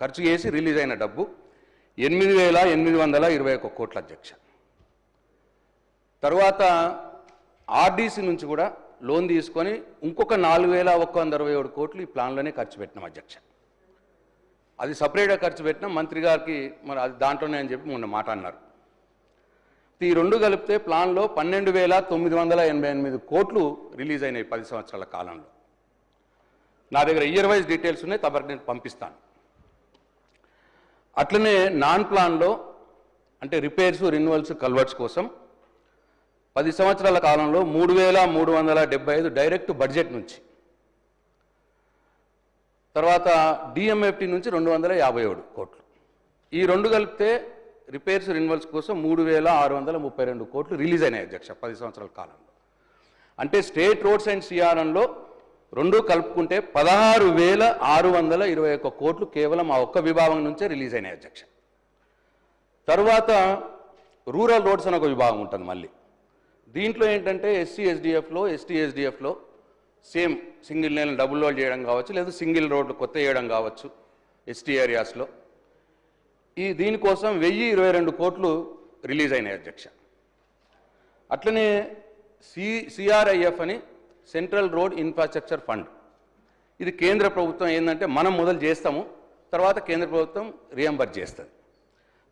ఖర్చు చేసి రిలీజ్ అయిన డబ్బు 8,821 కోట్ల అధ్యక్ష. తర్వాత ఆర్డీసీ నుంచి కూడా లోన్ తీసుకొని ఇంకొక 4,167 కోట్లు ఈ ప్లాన్లోనే ఖర్చు పెట్టినాం అధ్యక్ష. అది సపరేట్గా ఖర్చు పెట్టినాం, మంత్రి గారికి మరి అది దాంట్లోనే అని చెప్పి మొన్న మాట అన్నారు. ఈ రెండు కలిపితే ప్లాన్లో 12,988 కోట్లు రిలీజ్ అయినాయి 10 సంవత్సరాల కాలంలో. నా దగ్గర ఇయర్ వైజ్ డీటెయిల్స్ ఉన్నాయి, తమరికి నేను పంపిస్తాను. అట్లనే నాన్ ప్లాన్లో అంటే రిపేర్స్, రెన్యువల్స్, కల్వర్ట్స్ కోసం 10 సంవత్సరాల కాలంలో 3,375 డైరెక్ట్ బడ్జెట్ నుంచి, తర్వాత డిఎంఎఫ్టీ నుంచి 257 కోట్లు. ఈ రెండు కలిపితే రిపేర్స్, రెన్యువల్స్ కోసం 3,632 కోట్లు రిలీజ్ అయినాయి అధ్యక్ష 10 సంవత్సరాల కాలంలో. అంటే స్టేట్ రోడ్స్ అండ్ సిఆర్ఎన్లో రెండు కలుపుకుంటే 16,621 కోట్లు కేవలం ఆ ఒక్క విభాగం నుంచే రిలీజ్ అయినాయి అధ్యక్ష. తర్వాత రూరల్ రోడ్స్ అని ఒక విభాగం ఉంటుంది మళ్ళీ. దీంట్లో ఏంటంటే ఎస్సీ ఎస్డిఎఫ్లో, ఎస్టీ ఎస్డిఎఫ్లో same single lane double road చేయడం కావచ్చు, లేదా సింగిల్ రోడ్లు కొత్త చేయడం కావచ్చు ఎస్టీ ఏరియాస్లో. దీనికోసం 1,022 కోట్లు రిలీజ్ అయినాయి అధ్యక్ష. అట్లనే సిఆర్ఐఎఫ్ అని సెంట్రల్ రోడ్ ఇన్ఫ్రాస్ట్రక్చర్ ఫండ్, ఇది కేంద్ర ప్రభుత్వం ఏంటంటే మనం మొదలు చేస్తాము, తర్వాత కేంద్ర ప్రభుత్వం రియంబర్స్ చేస్తుంది.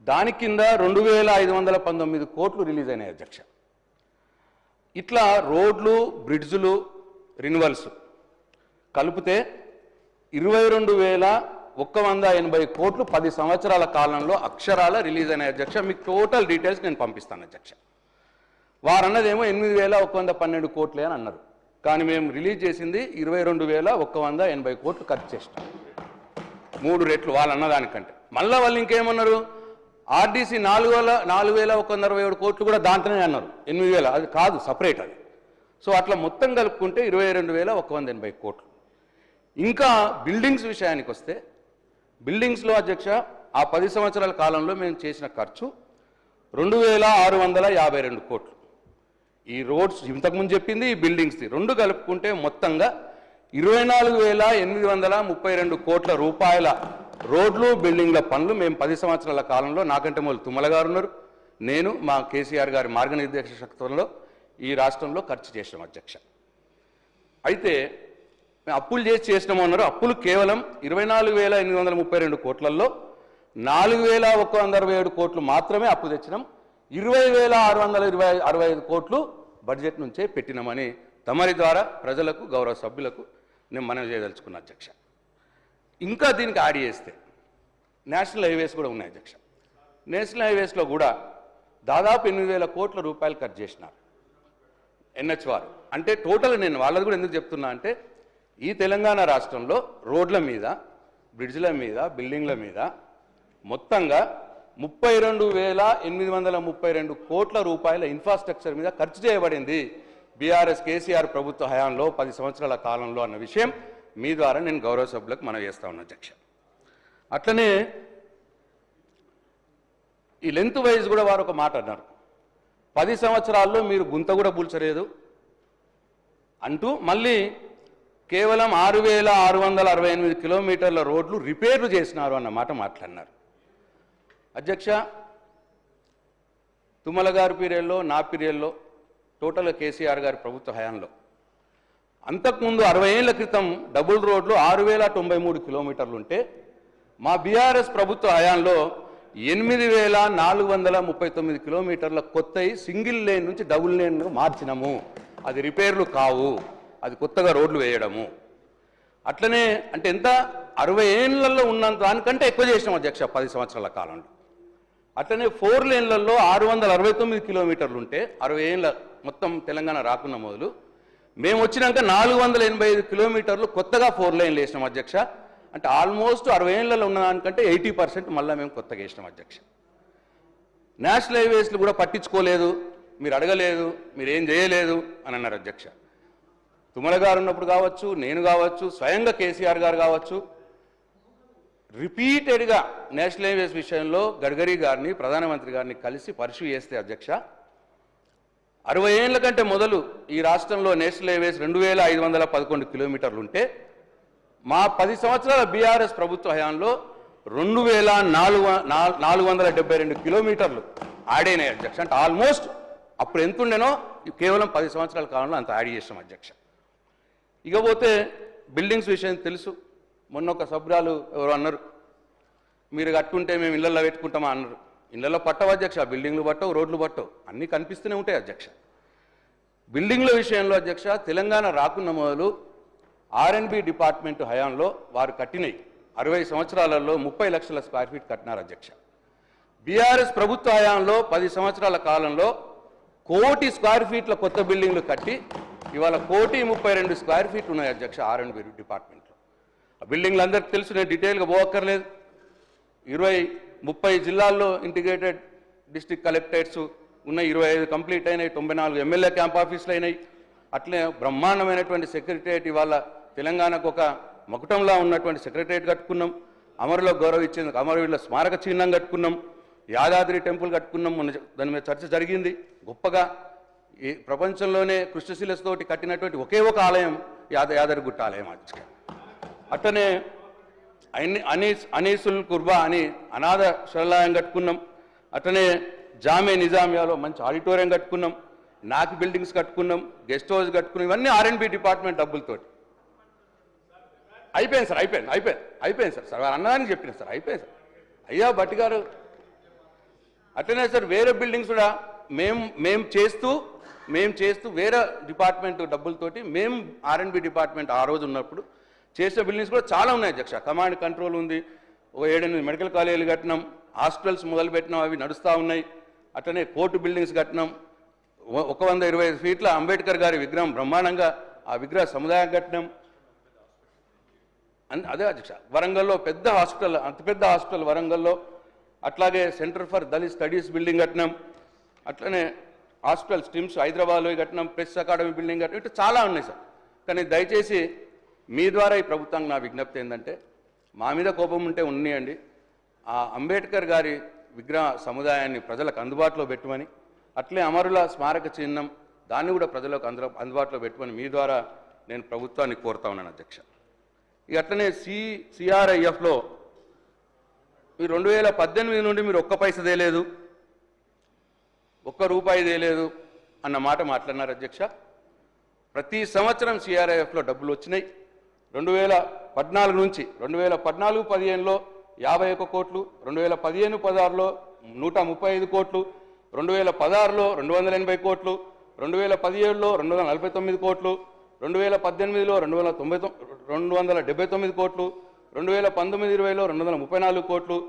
దాని కింద 2,519 కోట్లు రిలీజ్ అయినాయి అధ్యక్ష. ఇట్లా రోడ్లు, బ్రిడ్జులు, రిన్యువల్స్ కలిపితే 22,180 కోట్లు 10 సంవత్సరాల కాలంలో అక్షరాల రిలీజ్ అయినాయి అధ్యక్ష. మీకు టోటల్ డీటెయిల్స్ నేను పంపిస్తాను అధ్యక్ష. వారన్నదేమో 8,112 కోట్లే అని అన్నారు, కానీ మేము రిలీజ్ చేసింది 22,180 కోట్లు ఖర్చు చేసినాం, 3 రెట్లు వాళ్ళు అన్నదానికంటే. మళ్ళీ వాళ్ళు ఇంకేమన్నారు, ఆర్డీసీ 4,167 కోట్లు కూడా దాంట్లోనే అన్నారు, 8,000 అది కాదు, సపరేట్ అది. సో అట్లా మొత్తం కలుపుకుంటే 22,180 కోట్లు. ఇంకా బిల్డింగ్స్ విషయానికి వస్తే, బిల్డింగ్స్లో అధ్యక్ష ఆ 10 సంవత్సరాల కాలంలో మేము చేసిన ఖర్చు 2,652 కోట్లు. ఈ రోడ్స్ ఇంతకుముందు చెప్పింది, ఈ బిల్డింగ్స్ది రెండు కలుపుకుంటే మొత్తంగా 24,832 కోట్ల రూపాయల రోడ్లు, బిల్డింగ్ల పనులు మేము 10 సంవత్సరాల కాలంలో, నాకంటే మొదలు తుమ్మల గారు ఉన్నారు, నేను, మా కేసీఆర్ గారి మార్గనిర్దేశకత్వంలో ఈ రాష్ట్రంలో ఖర్చు చేసినాం అధ్యక్ష. అయితే మేము అప్పులు చేసినాము అన్నారు. అప్పులు కేవలం 24,832 కోట్లలో 4,167 కోట్లు మాత్రమే అప్పు తెచ్చినాం, 20,665 కోట్లు బడ్జెట్ నుంచే పెట్టినామని తమరి ద్వారా ప్రజలకు, గౌరవ సభ్యులకు నేను మనవి చేయదలుచుకున్నా అధ్యక్ష. ఇంకా దీనికి యాడ్ చేస్తే నేషనల్ హైవేస్ కూడా ఉన్నాయి అధ్యక్ష. నేషనల్ హైవేస్లో కూడా దాదాపు 8,000 కోట్ల రూపాయలు ఖర్చు చేసినారు ఎన్హెచ్ వారు. అంటే టోటల్ నేను వాళ్ళది కూడా ఎందుకు చెప్తున్నా అంటే, ఈ తెలంగాణ రాష్ట్రంలో రోడ్ల మీద, బ్రిడ్జ్ల మీద, బిల్డింగ్ల మీద మొత్తంగా 32,832 కోట్ల రూపాయల ఇన్ఫ్రాస్ట్రక్చర్ మీద ఖర్చు చేయబడింది బీఆర్ఎస్ కేసీఆర్ ప్రభుత్వ హయాంలో 10 సంవత్సరాల కాలంలో అన్న విషయం మీ ద్వారా నేను గౌరవ సభ్యులకు మనవి చేస్తా ఉన్నా అధ్యక్ష. అట్లనే ఈ లెంత్ వైజ్ కూడా వారు ఒక మాట అన్నారు, 10 సంవత్సరాల్లో మీరు గుంత కూడా పూల్చలేదు అంటూ మళ్ళీ కేవలం 6,668 కిలోమీటర్ల రోడ్లు రిపేర్లు చేసినారు అన్న మాట మాట్లాడినారు అధ్యక్ష. తుమ్మల గారి పీరియడ్లో, నా పీరియడ్లో, టోటల్ కేసీఆర్ గారి ప్రభుత్వ హయాంలో అంతకుముందు 60 ఏళ్ల క్రితం డబుల్ రోడ్లు 6,093 కిలోమీటర్లు ఉంటే, మా బీఆర్ఎస్ ప్రభుత్వ హయాంలో 8,439 కిలోమీటర్ల కొత్తవి సింగిల్ లేన్ నుంచి డబుల్ లేన్ మార్చినాము. అది రిపేర్లు కావు, అది కొత్తగా రోడ్లు వేయడము. అట్లనే అంటే ఎంత 60 ఏళ్లలో ఉన్నంత దానికంటే ఎక్కువ చేసినాం అధ్యక్ష 10 సంవత్సరాల కాలంలో. అట్లనే 4 లేన్లలో 669 కిలోమీటర్లు ఉంటే, 60 ఏళ్ళ మొత్తం తెలంగాణ రాకున్న మొదలు మేము వచ్చినాక 485 కిలోమీటర్లు కొత్తగా 4 లైన్లు వేసినాం అధ్యక్ష. అంటే ఆల్మోస్ట్ 60 ఏళ్లలో ఉన్న దానికంటే 80% మళ్ళీ మేము కొత్తగా వేసినాం అధ్యక్ష. నేషనల్ హైవేస్లు కూడా పట్టించుకోలేదు, మీరు అడగలేదు, మీరు ఏం చేయలేదు అని అన్నారు అధ్యక్ష. తుమ్మల గారు ఉన్నప్పుడు కావచ్చు, నేను కావచ్చు, స్వయంగా కేసీఆర్ గారు కావచ్చు, రిపీటెడ్గా నేషనల్ హైవేస్ విషయంలో గడ్కరీ గారిని, ప్రధానమంత్రి గారిని కలిసి పరిశు చేస్తే అధ్యక్ష, 60 ఏళ్ల కంటే మొదలు ఈ రాష్ట్రంలో నేషనల్ హైవేస్ 2,511 కిలోమీటర్లు ఉంటే, మా 10 సంవత్సరాల బీఆర్ఎస్ ప్రభుత్వ హయాంలో 2472 కిలోమీటర్లు యాడ్ అయినాయి అధ్యక్ష. అంటే ఆల్మోస్ట్ అప్పుడు ఎంత ఉండేనో కేవలం 10 సంవత్సరాల కాలంలో అంత యాడ్ చేసాం అధ్యక్ష. ఇకపోతే బిల్డింగ్స్ విషయం తెలుసు. మొన్న ఒక సభ్యురాలు ఎవరు అన్నారు, మీరు కట్టుంటే మేము ఇళ్లలో పెట్టుకుంటామా అన్నారు. ఇళ్లలో పట్టవు అధ్యక్ష, బిల్డింగ్లు పట్టవు, రోడ్లు పట్టవు, అన్నీ కనిపిస్తూనే ఉంటాయి అధ్యక్ష. బిల్డింగ్ల విషయంలో అధ్యక్ష తెలంగాణ రాకున్న మొదలు R&B డిపార్ట్మెంట్ హయాంలో వారు కట్టినవి 60 సంవత్సరాలలో 30 లక్షల స్క్వేర్ ఫీట్ కట్టినారు అధ్యక్ష. బీఆర్ఎస్ ప్రభుత్వ హయాంలో 10 సంవత్సరాల కాలంలో 1 కోటి స్క్వేర్ ఫీట్ల కొత్త బిల్డింగ్లు కట్టి ఇవాళ 1,32 స్క్వేర్ ఫీట్ ఉన్నాయి అధ్యక్ష R&B డిపార్ట్మెంట్లో. ఆ బిల్డింగ్లు అందరికీ తెలుసు, నేను డీటెయిల్గా పోవక్కర్లేదు. 20-30 జిల్లాల్లో ఇంటిగ్రేటెడ్ డిస్ట్రిక్ట్ కలెక్టరేట్స్ ఉన్నాయి, 25 కంప్లీట్ అయినాయి, 94 ఎమ్మెల్యే క్యాంప్ ఆఫీసులు అయినాయి. అట్లే బ్రహ్మాండమైనటువంటి సెక్రటరియట్ ఇవాళ తెలంగాణకు ఒక మకుటంలా ఉన్నటువంటి సెక్రటరియట్ కట్టుకున్నాం. అమరులకు గౌరవం ఇచ్చేందుకు అమరవీరుల స్మారక చిహ్నం కట్టుకున్నాం. యాదాద్రి టెంపుల్ కట్టుకున్నాం. మొన్న దాని మీద చర్చ జరిగింది. గొప్పగా ఈ ప్రపంచంలోనే కృష్ణశిలతోటి కట్టినటువంటి ఒకే ఒక ఆలయం యాదగిరిగుట్ట ఆలయం. అట్లనే అనీసుల్ కుర్బా అని అనాథ శరణాలయం కట్టుకున్నాం. అట్లనే జామే నిజామియాలో మంచి ఆడిటోరియం కట్టుకున్నాం. నాక్ బిల్డింగ్స్ కట్టుకున్నాం, గెస్ట్ హౌస్ కట్టుకున్నాం. ఇవన్నీ R&B డిపార్ట్మెంట్ డబ్బులతోటి అయిపోయింది సార్. అయిపోయింది సార్ వారు అన్నదానికి చెప్పిన సార్, అయిపోయింది సార్. అయ్యా భట్టి గారు, అట్లనే సార్ వేరే బిల్డింగ్స్ కూడా మేము చేస్తూ వేరే డిపార్ట్మెంట్ డబ్బులతోటి మేము R&B డిపార్ట్మెంట్ ఆ రోజు ఉన్నప్పుడు చేసే బిల్డింగ్స్ కూడా చాలా ఉన్నాయి అధ్యక్ష. కమాండ్ కంట్రోల్ ఉంది, ఒక 7-8 మెడికల్ కాలేజీలు కట్టినాం, హాస్పిటల్స్ మొదలుపెట్టినాం, అవి నడుస్తూ ఉన్నాయి. అట్లనే కోర్టు బిల్డింగ్స్ కట్టినాం. 125 ఫీట్ల అంబేద్కర్ గారి విగ్రహం బ్రహ్మాండంగా ఆ విగ్రహ సముదాయం కట్టినాం. అదే అధ్యక్ష వరంగల్లో పెద్ద హాస్పిటల్, అతిపెద్ద హాస్పిటల్ వరంగల్లో. అట్లాగే centre for Dalit studies building కట్టినాం. అట్లనే హాస్పిటల్ స్ట్రీమ్స్ హైదరాబాద్లో కట్టినాం, ప్రెస్ అకాడమీ బిల్డింగ్ కట్టినాం. ఇట్లా చాలా ఉన్నాయి సార్. కానీ దయచేసి మీ ద్వారా ఈ ప్రభుత్వానికి నా విజ్ఞప్తి ఏంటంటే, మా మీద కోపం ఉంటే ఉన్నాయండి, ఆ అంబేద్కర్ గారి విగ్రహ సముదాయాన్ని ప్రజలకు అందుబాటులో పెట్టమని, అట్లే అమరుల స్మారక చిహ్నం దాన్ని కూడా ప్రజలకు అందుబాటులో పెట్టమని మీ ద్వారా నేను ప్రభుత్వాన్ని కోరుతా ఉన్నాను అధ్యక్ష. ఇక అట్లనే CRIFలో మీరు 2018 నుండి మీరు ఒక్క పైస తేలేదు, ₹1 తేలేదు అన్న మాట మాట్లాడినారు అధ్యక్ష. ప్రతి సంవత్సరం CRIFలో డబ్బులు వచ్చినాయి. 2014 నుంచి 2014-15లో 51 కోట్లు, 2015-16లో 135 కోట్లు, 2016లో 280 కోట్లు, 2017లో 249 కోట్లు, 2018లో 279 కోట్లు, 2019-20లో 234 కోట్లు, 2020-21లో 253 కోట్లు,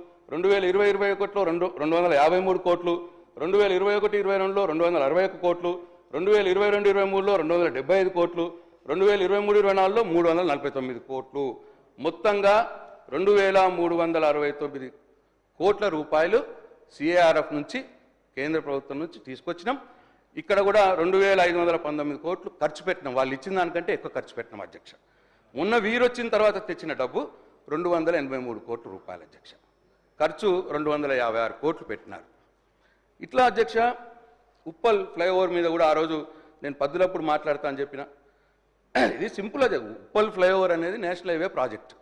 2021-22లో 261 కోట్లు, 2022-23లో 275 కోట్లు, 2023-24లో 349 కోట్లు, మొత్తంగా 2,369 కోట్ల రూపాయలు CARF నుంచి కేంద్ర ప్రభుత్వం నుంచి తీసుకొచ్చినాం. ఇక్కడ కూడా 2,519 కోట్లు ఖర్చు పెట్టినాం. వాళ్ళు ఇచ్చిన దానికంటే ఎక్కువ ఖర్చు పెట్టినాం అధ్యక్ష. మొన్న వీరొచ్చిన తర్వాత తెచ్చిన డబ్బు 283 కోట్ల రూపాయలు అధ్యక్ష. ఖర్చు 256 కోట్లు పెట్టినారు. ఇట్లా అధ్యక్ష ఉప్పల్ ఫ్లైఓవర్ మీద కూడా ఆ రోజు నేను పద్దులప్పుడు మాట్లాడతా అని చెప్పిన. ఇది సింపుల్ అదే. ఉప్పల్ ఫ్లైఓవర్ అనేది నేషనల్ హైవే ప్రాజెక్ట్.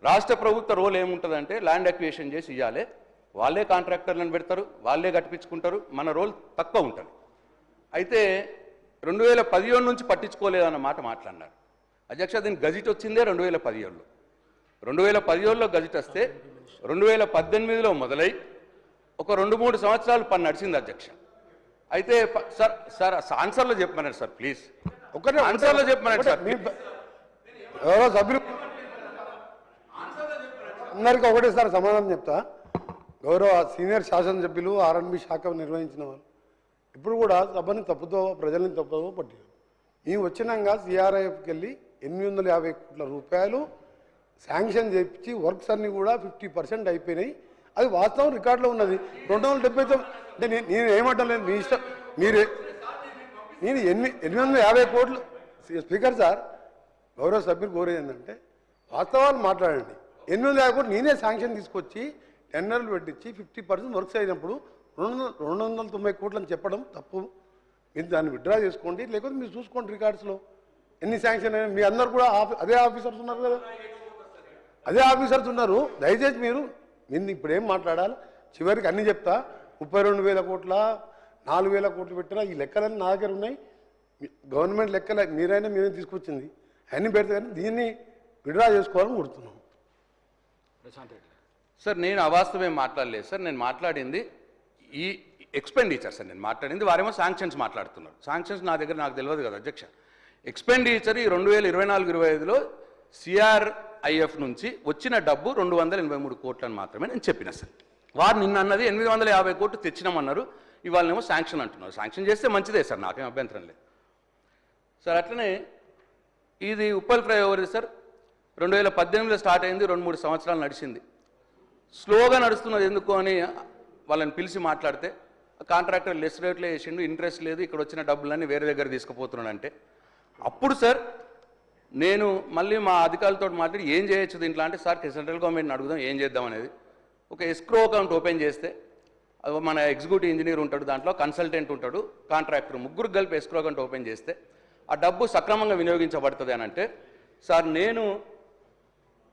రాష్ట్ర ప్రభుత్వ రోల్ ఏముంటుందంటే ల్యాండ్ అక్విజిషన్ చేసి ఇవ్వాలి, వాళ్ళే కాంట్రాక్టర్లను పెడతారు, వాళ్ళే కట్టించుకుంటారు, మన రోల్ తక్కువ ఉంటుంది. అయితే 2017 నుంచి పట్టించుకోలేదన్న మాట మాట్లాడినారు అధ్యక్ష. దీనికి గజిట్ వచ్చిందే 2017లో. 2017లో గజిట్ వస్తే 2018లో మొదలై ఒక 2-3 సంవత్సరాలు పని నడిచింది అధ్యక్ష. అయితే సార్ ఆన్సర్లో చెప్పమన్నారు సార్, ప్లీజ్ ఒకటే ఆన్సర్లో చెప్పమన్నారు సార్. ఎవరో సభ్యులు అందరికీ ఒకటే సార్ సమాధానం చెప్తా. గౌరవ సీనియర్ శాసనసభ్యులు R&B శాఖ నిర్వహించిన వాళ్ళు ఇప్పుడు కూడా సభని తప్పుతో ప్రజల్ని తప్పుతో పట్టారు. మేము వచ్చినాక CRIFకి వెళ్ళి 850 కోట్ల రూపాయలు శాంక్షన్ చేయించి వర్క్స్ అన్నీ కూడా 50% అయిపోయినాయి. అది వాస్తవం రికార్డులో ఉన్నది. 279 అంటే నేను ఏమంటలేదు, మీ ఇష్టం. నేను 850 కోట్లు స్పీకర్ సార్, గౌరవ సభ్యులు కోరేది ఏంటంటే వాస్తవాలు మాట్లాడండి. 850 కోట్లు నేనే శాంక్షన్ తీసుకొచ్చి టెండర్లు పెట్టించి 50% వర్క్స్ అయినప్పుడు 290 కోట్లు అని చెప్పడం తప్పు. మీరు దాన్ని విత్డ్రా చేసుకోండి, లేకపోతే మీరు చూసుకోండి రికార్డ్స్లో ఎన్ని శాంక్షన్ అయినా. మీ అందరు కూడా అదే ఆఫీసర్స్ ఉన్నారు కదా. అదే ఆఫీసర్స్ ఉన్నారు. దయచేసి మీరు ఇప్పుడు ఏం మాట్లాడాలి, చివరికి అన్నీ చెప్తా. 32,000 కోట్ల 4,000 కోట్లు పెట్టినా ఈ లెక్కలన్నీ నా దగ్గర ఉన్నాయి. గవర్నమెంట్ లెక్కలే మీరే తీసుకొచ్చింది అన్నీ పెడితే కానీ దీన్ని విడ్రా చేసుకోవాలని కోరుతున్నాం. సార్ నేను అవాస్తవం మాట్లాడలేదు సార్. నేను మాట్లాడింది ఈ ఎక్స్పెండిచర్ సార్. నేను మాట్లాడింది వారేమో శాంక్షన్స్ మాట్లాడుతున్నారు. శాంక్షన్స్ నాకు తెలియదు కదా అధ్యక్ష. ఎక్స్పెండిచర్ ఈ 2024-25లో సిఆర్ఐఎఫ్ నుంచి వచ్చిన డబ్బు 283 కోట్లని మాత్రమే నేను చెప్పిన సార్. వారు నిన్న అన్నది 850 కోట్లు తెచ్చినామన్నారు, ఇవాళనేమో శాంక్షన్ అంటున్నారు. శాంక్షన్ చేస్తే మంచిదే సార్, నాకేం అభ్యంతరం లేదు సార్. అట్లనే ఇది ఉప్పల్ ఫ్లైఓవర్ సార్ 2018లో స్టార్ట్ అయింది, 2-3 సంవత్సరాలు నడిచింది. స్లోగా నడుస్తున్నది ఎందుకు అని వాళ్ళని పిలిచి మాట్లాడితే కాంట్రాక్టర్ లెస్ రేట్లో వేసిండు, ఇంట్రెస్ట్ లేదు, ఇక్కడ వచ్చిన డబ్బులన్నీ వేరే దగ్గర తీసుకుపోతున్నాడు అంటే అప్పుడు సార్ నేను మళ్ళీ మా అధికారులతో మాట్లాడి ఏం చేయొచ్చు దీంట్లో అంటే, సార్ సెంట్రల్ గవర్నమెంట్ని అడుగుదాం ఏం చేద్దాం అనేది. ఒక ఎస్క్రో అకౌంట్ ఓపెన్ చేస్తే మన ఎగ్జిక్యూటివ్ ఇంజనీర్ ఉంటాడు, దాంట్లో కన్సల్టెంట్ ఉంటాడు, కాంట్రాక్టర్, ముగ్గురు కలిపి ఎస్క్రో అకౌంట్ ఓపెన్ చేస్తే ఆ డబ్బు సక్రమంగా వినియోగించబడుతుంది అని అంటే, సార్ నేను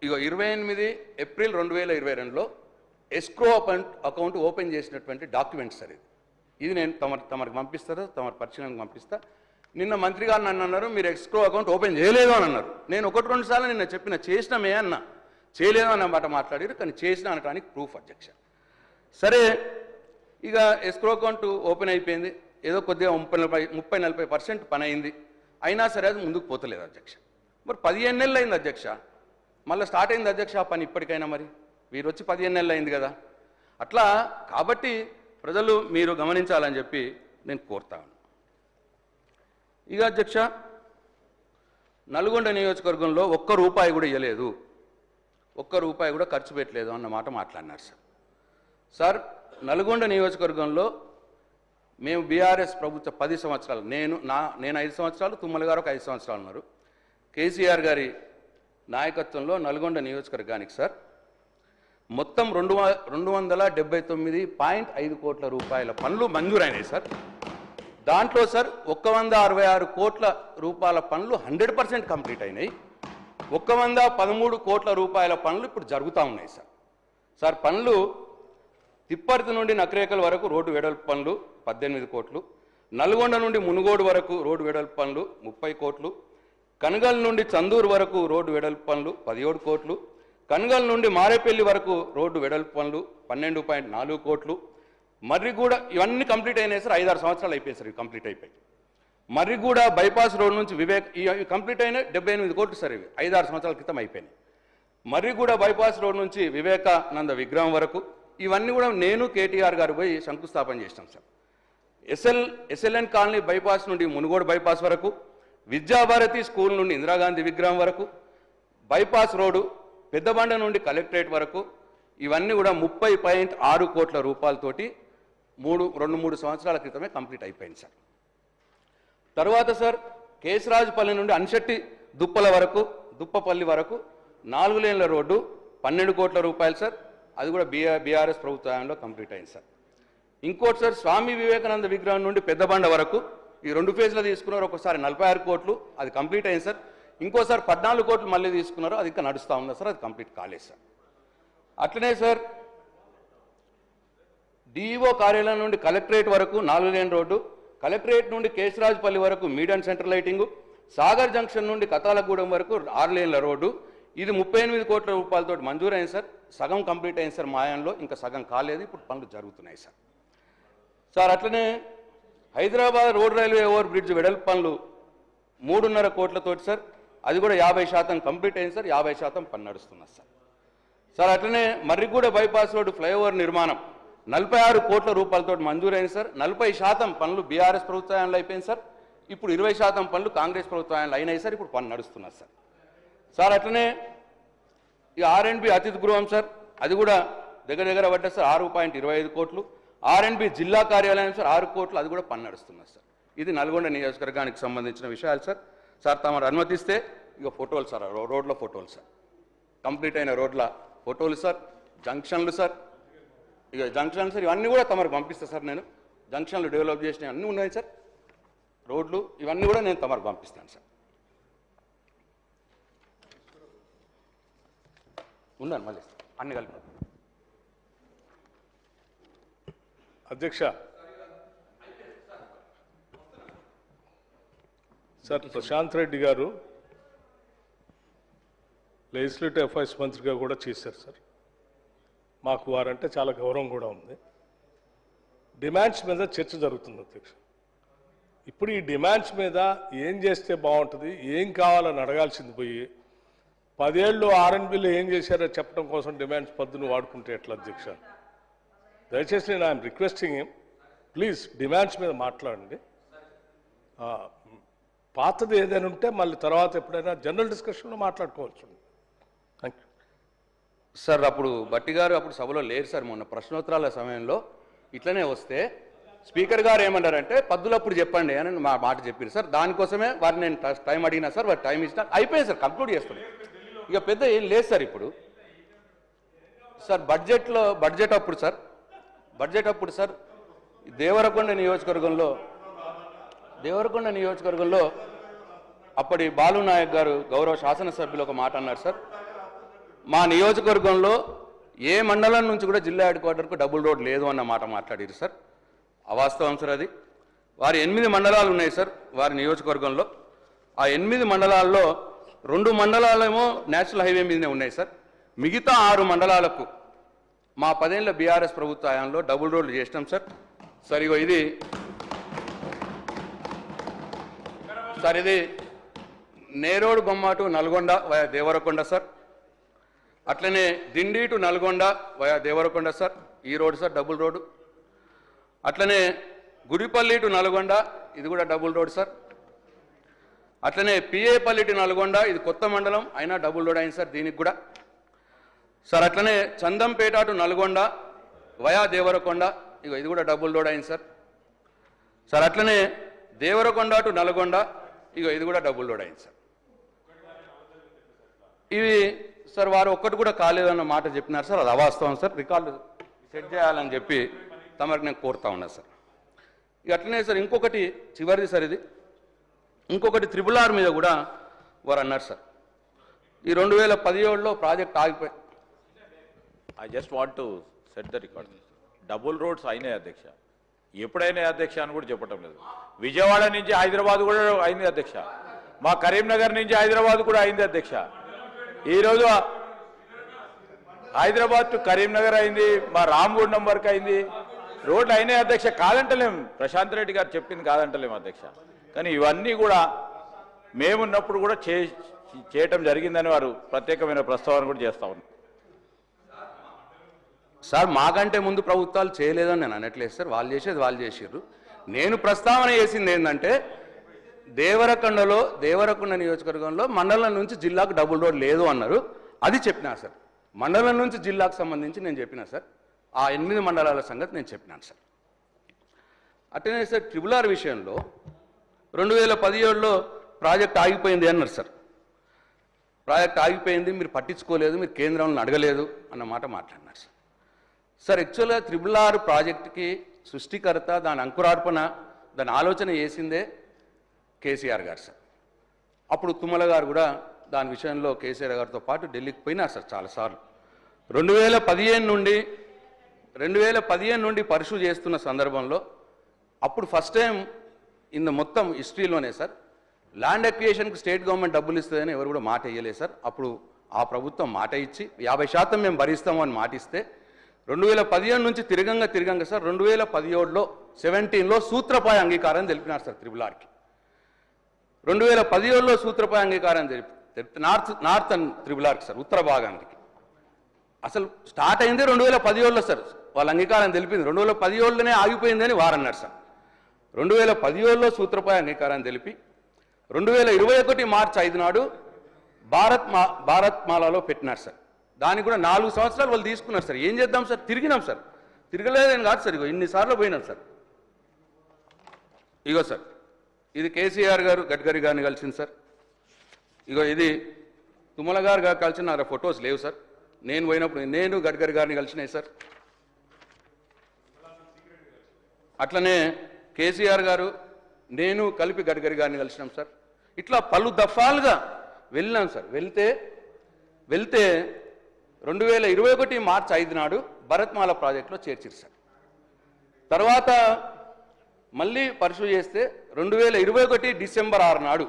28 ఏప్రిల్ 2022లో ఎస్క్రో అకౌంట్ ఓపెన్ చేసినటువంటి డాక్యుమెంట్స్ సార్ ఇది నేను తమరికి పంపిస్తారో తమరి పరిశీలనకు పంపిస్తా. నిన్న మంత్రి గారు నన్ను అన్నారు మీరు ఎస్క్రో అకౌంట్ ఓపెన్ చేయలేదు అని అన్నారు. నేను 1-2 సార్లు నిన్న చెప్పిన చేసినామే అన్నా, చేయలేదు అన్నమాట మాట్లాడారు, కానీ చేసిన అనడానికి ప్రూఫ్ అధ్యక్ష. సరే ఇక ఎస్క్రో అకౌంట్ ఓపెన్ అయిపోయింది, ఏదో కొద్దిగా 30-40% పని అయింది, అయినా సరే అది ముందుకు పోతలేదు అధ్యక్ష. మరి 15 నెలలు అయింది అధ్యక్ష, మళ్ళీ స్టార్ట్ అయింది అధ్యక్ష ఆ పని. ఇప్పటికైనా మరి వీరు వచ్చి 15 నెలలు అయింది కదా. అట్లా కాబట్టి ప్రజలు మీరు గమనించాలని చెప్పి నేను కోరుతాను. ఇక అధ్యక్ష నల్గొండ నియోజకవర్గంలో ₹1 కూడా ఇవ్వలేదు, ₹1 కూడా ఖర్చు పెట్టలేదు అన్న మాట మాట్లాడినారు సార్. సార్ నల్గొండ నియోజకవర్గంలో మేము బీఆర్ఎస్ ప్రభుత్వ 10 సంవత్సరాలు, నేను 5 సంవత్సరాలు, తుమ్మల గారు ఒక 5 సంవత్సరాలు ఉన్నారు. కేసీఆర్ గారి నాయకత్వంలో నల్గొండ నియోజకవర్గానికి సార్ మొత్తం 279.5 కోట్ల రూపాయల పనులు మంజూరైనాయి సార్. దాంట్లో సార్ 166 కోట్ల రూపాయల పనులు 100% కంప్లీట్ అయినాయి. 113 కోట్ల రూపాయల పనులు ఇప్పుడు జరుగుతూ ఉన్నాయి సార్. సార్ పనులు తిప్పర్తి నుండి నకరేకల్ వరకు రోడ్డు వెడల్పు పనులు 18 కోట్లు, నల్గొండ నుండి మునుగోడు వరకు రోడ్డు వెడల్పు పనులు 30 కోట్లు, కనగల్ నుండి చందూరు వరకు రోడ్డు వెడల్పు పనులు 17 కోట్లు, కనగల్ నుండి మారేపల్లి వరకు రోడ్డు వెడల్పు పనులు 12.4 కోట్లు, మర్రిగూడ ఇవన్నీ కంప్లీట్ అయినాయి సార్. 5-6 సంవత్సరాలు అయిపోయాయి సార్, ఇవి కంప్లీట్ అయిపోయి. మర్రిగూడ బైపాస్ రోడ్ నుంచి వివేక్ ఇవి కంప్లీట్ అయినాయి 78 కోట్లు సార్, ఇవి 5-6 సంవత్సరాల క్రితం అయిపోయినాయి. మర్రిగూడ బైపాస్ రోడ్ నుంచి వివేకానంద విగ్రహం వరకు ఇవన్నీ కూడా నేను కేటీఆర్ గారు పోయి శంకుస్థాపన చేసినాం సార్. ఎస్ఎల్ఎన్ కాలనీ బైపాస్ నుండి మునుగోడు బైపాస్ వరకు, విద్యాభారతి స్కూల్ నుండి ఇందిరాగాంధీ విగ్రహం వరకు, బైపాస్ రోడ్డు పెద్దబండ నుండి కలెక్టరేట్ వరకు ఇవన్నీ కూడా 30.6 కోట్ల రూపాయలతోటి 2-3 సంవత్సరాల క్రితమే కంప్లీట్ అయిపోయింది సార్. తర్వాత సార్ కేశరాజుపల్లి నుండి అన్షెట్టి దుప్పపల్లి వరకు 4 లేన్ల రోడ్డు 12 కోట్ల రూపాయలు సార్, అది కూడా బీఆర్ఎస్ ప్రభుత్వంలో కంప్లీట్ అయింది సార్. ఇంకోటి సార్ స్వామి వివేకానంద విగ్రహం నుండి పెద్దబండ వరకు ఈ 2 ఫేజ్లో తీసుకున్నారు, ఒకసారి 46 కోట్లు అది కంప్లీట్ అయింది సార్. ఇంకోసారి 14 కోట్లు మళ్ళీ తీసుకున్నారు, అది ఇంకా నడుస్తూ ఉంది సార్, అది కంప్లీట్ కాలేదు సార్. అట్లనే సార్ డిఈఓ కార్యాలయం నుండి కలెక్టరేట్ వరకు 4 లేన్ రోడ్డు, కలెక్టరేట్ నుండి కేశరాజుపల్లి వరకు medium centre lighting, Sagar junction నుండి కతాలగూడెం వరకు 6 లేన్ల రోడ్డు, ఇది 38 కోట్ల రూపాయలతో మంజూరైంది సార్. సగం కంప్లీట్ అయింది సార్ మాయంలో, ఇంకా సగం కాలేదు, ఇప్పుడు పనులు జరుగుతున్నాయి సార్. సార్ అట్లనే Hyderabad road railway over bridge వెడల్పు పనులు 3.5 కోట్లతోటి సార్, అది కూడా 50% కంప్లీట్ అయింది సార్, 50% పని నడుస్తున్నారు సార్. సార్ అట్లనే మర్రిగూడ బైపాస్ రోడ్డు ఫ్లైఓవర్ నిర్మాణం 46 కోట్ల రూపాయలతో మంజూరైంది సార్. 40% పనులు బీఆర్ఎస్ ప్రభుత్వంలో అయిపోయింది సార్, ఇప్పుడు 20% పనులు కాంగ్రెస్ ప్రభుత్వంలో అయినాయి సార్, ఇప్పుడు పని నడుస్తున్నారు సార్. సార్ అట్లనే ఈ ఆర్ఎండ్బి అతిథి గృహం సార్, అది కూడా దగ్గర పడ్డా సార్ 6.25 కోట్లు. ఆర్ఎండ్బి జిల్లా కార్యాలయం సార్ 6 కోట్లు, అది కూడా పని నడుస్తున్నారు సార్. ఇది నల్గొండ నియోజకవర్గానికి సంబంధించిన విషయాలు సార్. సార్ తమరు అనుమతిస్తే ఇక ఫోటోలు సార్, రోడ్ల ఫోటోలు సార్, కంప్లీట్ అయిన రోడ్ల ఫోటోలు సార్, జంక్షన్లు సార్, ఇక జంక్షన్లు సార్ ఇవన్నీ కూడా తమరికి పంపిస్తా సార్. నేను జంక్షన్లు డెవలప్ చేసినవి అన్నీ ఉన్నాయి సార్, రోడ్లు ఇవన్నీ కూడా నేను తమరికి పంపిస్తాను సార్. ఉన్నాను మళ్ళీ అన్ని కలిపి. అధ్యక్ష, సార్ ప్రశాంత్ రెడ్డి గారు లెజిస్లేటివ్ అఫైర్స్ మంత్రిగా కూడా చేశారు సార్. మాకు వారంటే చాలా గౌరవం కూడా ఉంది. డిమాండ్స్ మీద చర్చ జరుగుతుంది అధ్యక్ష. ఇప్పుడు ఈ డిమాండ్స్ మీద ఏం చేస్తే బాగుంటుంది, ఏం కావాలని అడగాల్సింది పోయి 10 ఏళ్ళు ఆర్ఎన్బిలో ఏం చేశారో చెప్పడం కోసం డిమాండ్స్ పద్దును వాడుకుంటే ఎట్లా అధ్యక్ష? దయచేసి నేను I'm requesting him, please demands మీద మాట్లాడండి. పాతది ఏదైనా ఉంటే మళ్ళీ తర్వాత ఎప్పుడైనా జనరల్ డిస్కషన్లో మాట్లాడుకోవచ్చు. Thank you sir. అప్పుడు బట్టి గారు అప్పుడు సభలో లేరు సార్. మొన్న ప్రశ్నోత్తరాల సమయంలో ఇట్లనే వస్తే స్పీకర్ గారు ఏమన్నారంటే పద్దులప్పుడు చెప్పండి అని మా మాట చెప్పారు సార్. దానికోసమే వారిని నేను టైం అడిగినా సార్, వారు టైం ఇచ్చినా అయిపోయింది సార్, కంక్లూడ్ చేస్తాను. ఇక పెద్ద ఏం లేదు సార్. ఇప్పుడు సార్ బడ్జెట్ అప్పుడు సార్ దేవరకొండ నియోజకవర్గంలో అప్పటి బాలు నాయక్ గారు గౌరవ శాసనసభ్యులు ఒక మాట అన్నారు సార్. మా నియోజకవర్గంలో ఏ మండలం నుంచి కూడా జిల్లా హెడ్ క్వార్టర్కు డబుల్ రోడ్ లేదు అన్న మాట మాట్లాడారు సార్. అవాస్తవం సార్ అది. వారి 8 మండలాలు ఉన్నాయి సార్ వారి నియోజకవర్గంలో. ఆ 8 మండలాల్లో 2 మండలాలేమో నేషనల్ హైవే మీదనే ఉన్నాయి సార్. మిగతా 6 మండలాలకు మా 10 ఏళ్ల బీఆర్ఎస్ ప్రభుత్వ హయాంలో డబుల్ రోడ్లు చేసినాం సార్. సార్ ఇగో ఇది Nerodu Bomma to Nalgonda via Devarakonda sir. అట్లనే Dindi to Nalgonda via Devarakonda sir, ఈ రోడ్డు సార్ డబుల్ రోడ్డు. అట్లనే గుడిపల్లి టు నల్గొండ, ఇది కూడా డబుల్ రోడ్ సార్. అట్లనే పిఏపల్లి టు నల్గొండ, ఇది కొత్త మండలం అయినా డబుల్ రోడ్ అయింది సార్ దీనికి కూడా సార్. అట్లనే చందంపేట టు నల్గొండ వయా దేవరకొండ, ఇగో ఇది కూడా డబుల్ రోడ్ అయింది సార్. సార్ అట్లనే దేవరకొండ టు నల్గొండ, ఇగో ఇది కూడా డబుల్ రోడ్ అయింది సార్. ఇవి సార్ వారు ఒక్కటి కూడా కాలేదన్న మాట చెప్పినారు సార్. అది అవాస్తవం సార్. రికార్డు సెట్ చేయాలని చెప్పి తమరికి నేను కోరుతా ఉన్నా సార్. ఇక అట్లనే సార్ ఇంకొకటి చివరిది సార్, ఇది ఇంకొకటి RRR మీద కూడా వారు అన్నారు సార్. ఈ 2017లో ప్రాజెక్ట్ ఆగిపోయి. I just want to set the record. Double roads అయినాయి అధ్యక్ష, ఎప్పుడైనా అధ్యక్ష అని కూడా చెప్పటం లేదు. విజయవాడ నుంచి హైదరాబాద్ కూడా అయింది అధ్యక్ష, మా కరీంనగర్ నుంచి హైదరాబాద్ కూడా అయింది అధ్యక్ష. ఈరోజు హైదరాబాద్ టు కరీంనగర్ అయింది, మా రామ్గూడెం వరకు అయింది. రోడ్లు అయినాయి అధ్యక్ష, కాదంటలేం. ప్రశాంత్ రెడ్డి గారు చెప్పింది కాదంటలేం అధ్యక్ష. కానీ ఇవన్నీ కూడా మేమున్నప్పుడు కూడా చేయటం జరిగిందని వారు ప్రత్యేకమైన ప్రస్తావన కూడా చేస్తా ఉన్నారు సార్. మాకంటే ముందు ప్రభుత్వాలు చేయలేదని నేను అనట్లేదు సార్. వాళ్ళు చేసేది వాళ్ళు చేసారు. నేను ప్రస్తావన చేసింది ఏంటంటే దేవరకొండ నియోజకవర్గంలో మండలం నుంచి జిల్లాకు డబుల్ రోడ్ లేదు అన్నారు. అది చెప్పినా సార్. మండలం నుంచి జిల్లాకు సంబంధించి నేను చెప్పినా సార్. ఆ 8 మండలాల సంగతి నేను చెప్పినాను సార్. అట్లనే సార్ RRR విషయంలో 2017లో ప్రాజెక్ట్ ఆగిపోయింది అన్నారు సార్. ప్రాజెక్ట్ ఆగిపోయింది, మీరు పట్టించుకోలేదు, మీరు కేంద్రంలో అడగలేదు అన్న మాట మాట్లాడినారు సార్. సార్ యాక్చువల్గా RRR ప్రాజెక్టుకి సృష్టికర్త, దాని అంకురార్పణ, దాని ఆలోచన చేసిందే కేసీఆర్ గారు సార్. అప్పుడు తుమ్మల గారు కూడా దాని విషయంలో కేసీఆర్ గారితో పాటు ఢిల్లీకి పోయినారు సార్ చాలాసార్లు. 2015 నుండి పర్సూ చేస్తున్న సందర్భంలో అప్పుడు ఫస్ట్ టైం ఇన్ మొత్తం హిస్టరీలోనే సార్ ల్యాండ్ అక్విజిషన్కి స్టేట్ గవర్నమెంట్ డబ్బులు ఇస్తుందని ఎవరు కూడా మాట ఇయ్యలేదు సార్. అప్పుడు ఆ ప్రభుత్వం మాట ఇచ్చి 50% మేము భరిస్తాము అని మాట ఇస్తే 2015 నుంచి తిరగంగా సార్ 2017లో సూత్రపాయ అంగీకారం తెలిపినారు సార్ RRRకి. 2017లో సూత్రపాయ అంగీకారం తెలిపి నార్థన్ RRRకి సార్, ఉత్తర భాగానికి. అసలు స్టార్ట్ అయింది 2017లో సార్. వాళ్ళ అంగీకారం తెలిపింది 2017లోనే ఆగిపోయిందని వారన్నారు సార్. 2017లో సూత్రపాయ అంగీకారం తెలిపి 2021 మార్చి 5 నాడు భారత్ మాలలో పెట్టినారు సార్. దానికి కూడా 4 సంవత్సరాలు వాళ్ళు తీసుకున్నారు సార్. ఏం చేద్దాం సార్? తిరిగినాం సార్. తిరగలేదని కాదు సార్, ఇగో ఇన్నిసార్లు పోయినాం సార్. ఇగో సార్ ఇది కేసీఆర్ గారు గడ్కరీ గారిని కలిసింది సార్. ఇగో ఇది తుమ్మల గారు కలిసిన నా ఫొటోస్ లేవు సార్. నేను పోయినప్పుడు నేను గడ్కరీ గారిని కలిసినాయి సార్. అట్లనే కేసీఆర్ గారు నేను కలిపి గడ్కరీ గారిని కలిసినాం సార్. ఇట్లా పలు దఫాలుగా వెళ్ళినాం సార్. వెళ్తే 2021 మార్చి 5 నాడు భరత్మాల ప్రాజెక్టులో చేర్చారు సార్. తర్వాత మళ్ళీ పర్సూ చేస్తే 2021 డిసెంబర్ 6 నాడు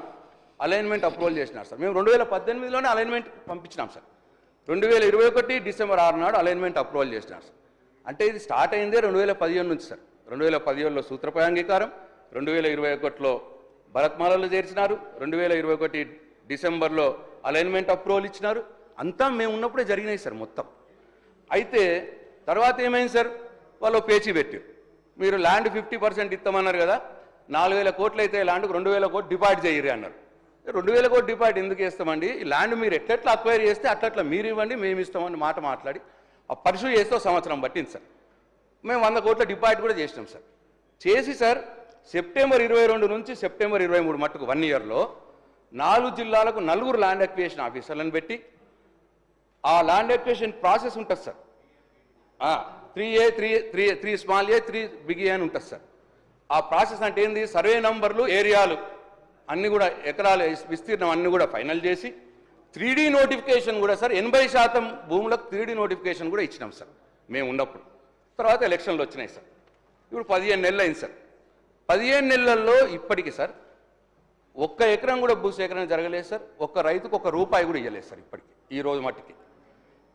అలైన్మెంట్ అప్రూవల్ చేసినారు సార్. మేము 2018లోనే అలైన్మెంట్ పంపించినాం సార్. 2021 డిసెంబర్ 6 నాడు అలైన్మెంట్ అప్రూవల్ చేసినారు సార్. అంటే ఇది స్టార్ట్ అయిందే 2015 నుంచి సార్. 2017లో సూత్రప్రాయ అంగీకారం, 2021లో భరత్మాలలో చేర్చినారు, 2021 డిసెంబర్లో అలైన్మెంట్ అప్రూవల్ ఇచ్చినారు. అంతా మేము ఉన్నప్పుడే జరిగినాయి సార్ మొత్తం. అయితే తర్వాత ఏమైంది సార్, వాళ్ళు పేచీ పెట్టారు. మీరు ల్యాండ్ 50% ఇస్తామన్నారు కదా, 4,000 కోట్లు అయితే ల్యాండ్కు 2,000 కోట్లు డిపాజిట్ చేయరు అన్నారు. 2,000 కోట్లు డిపాజిట్ ఎందుకు ఇస్తామండి, ఈ ల్యాండ్ మీరు ఎట్లెట్లా అక్వైర్ చేస్తే అట్లట్లా మీరు ఇవ్వండి, మేము ఇస్తామని మాట మాట్లాడి ఆ పర్సూ చేస్తే సంవత్సరం పట్టింది సార్. మేము 100 కోట్ల డిపాజిట్ కూడా చేసినాం సార్. చేసి సార్ సెప్టెంబర్ 22 నుంచి సెప్టెంబర్ 23 మట్టుకు 1 ఇయర్లో 4 జిల్లాలకు 4 ల్యాండ్ అక్విజిషన్ ఆఫీసర్లను పెట్టి ఆ ల్యాండ్ అక్విజిషన్ ప్రాసెస్ ఉంటుంది sir. 3A 3 small A 3 big A అని ఉంటుంది సార్. ఆ ప్రాసెస్ అంటే ఏంది, సర్వే నంబర్లు, ఏరియాలు అన్నీ కూడా ఎకరాల విస్తీర్ణం అన్నీ కూడా ఫైనల్ చేసి 3D నోటిఫికేషన్ కూడా సార్ 80% భూములకు 3D నోటిఫికేషన్ కూడా ఇచ్చినాం సార్ మేము ఉన్నప్పుడు. తర్వాత ఎలక్షన్లు వచ్చినాయి సార్. ఇప్పుడు 15 నెలలు అయింది సార్. 15 నెలల్లో ఇప్పటికీ సార్ 1 ఎకరం కూడా భూసేకరణ జరగలేదు సార్. ఒక్క రైతుకు 1 రూపాయి కూడా ఇవ్వలేదు సార్ ఇప్పటికి, ఈ రోజు మట్టికి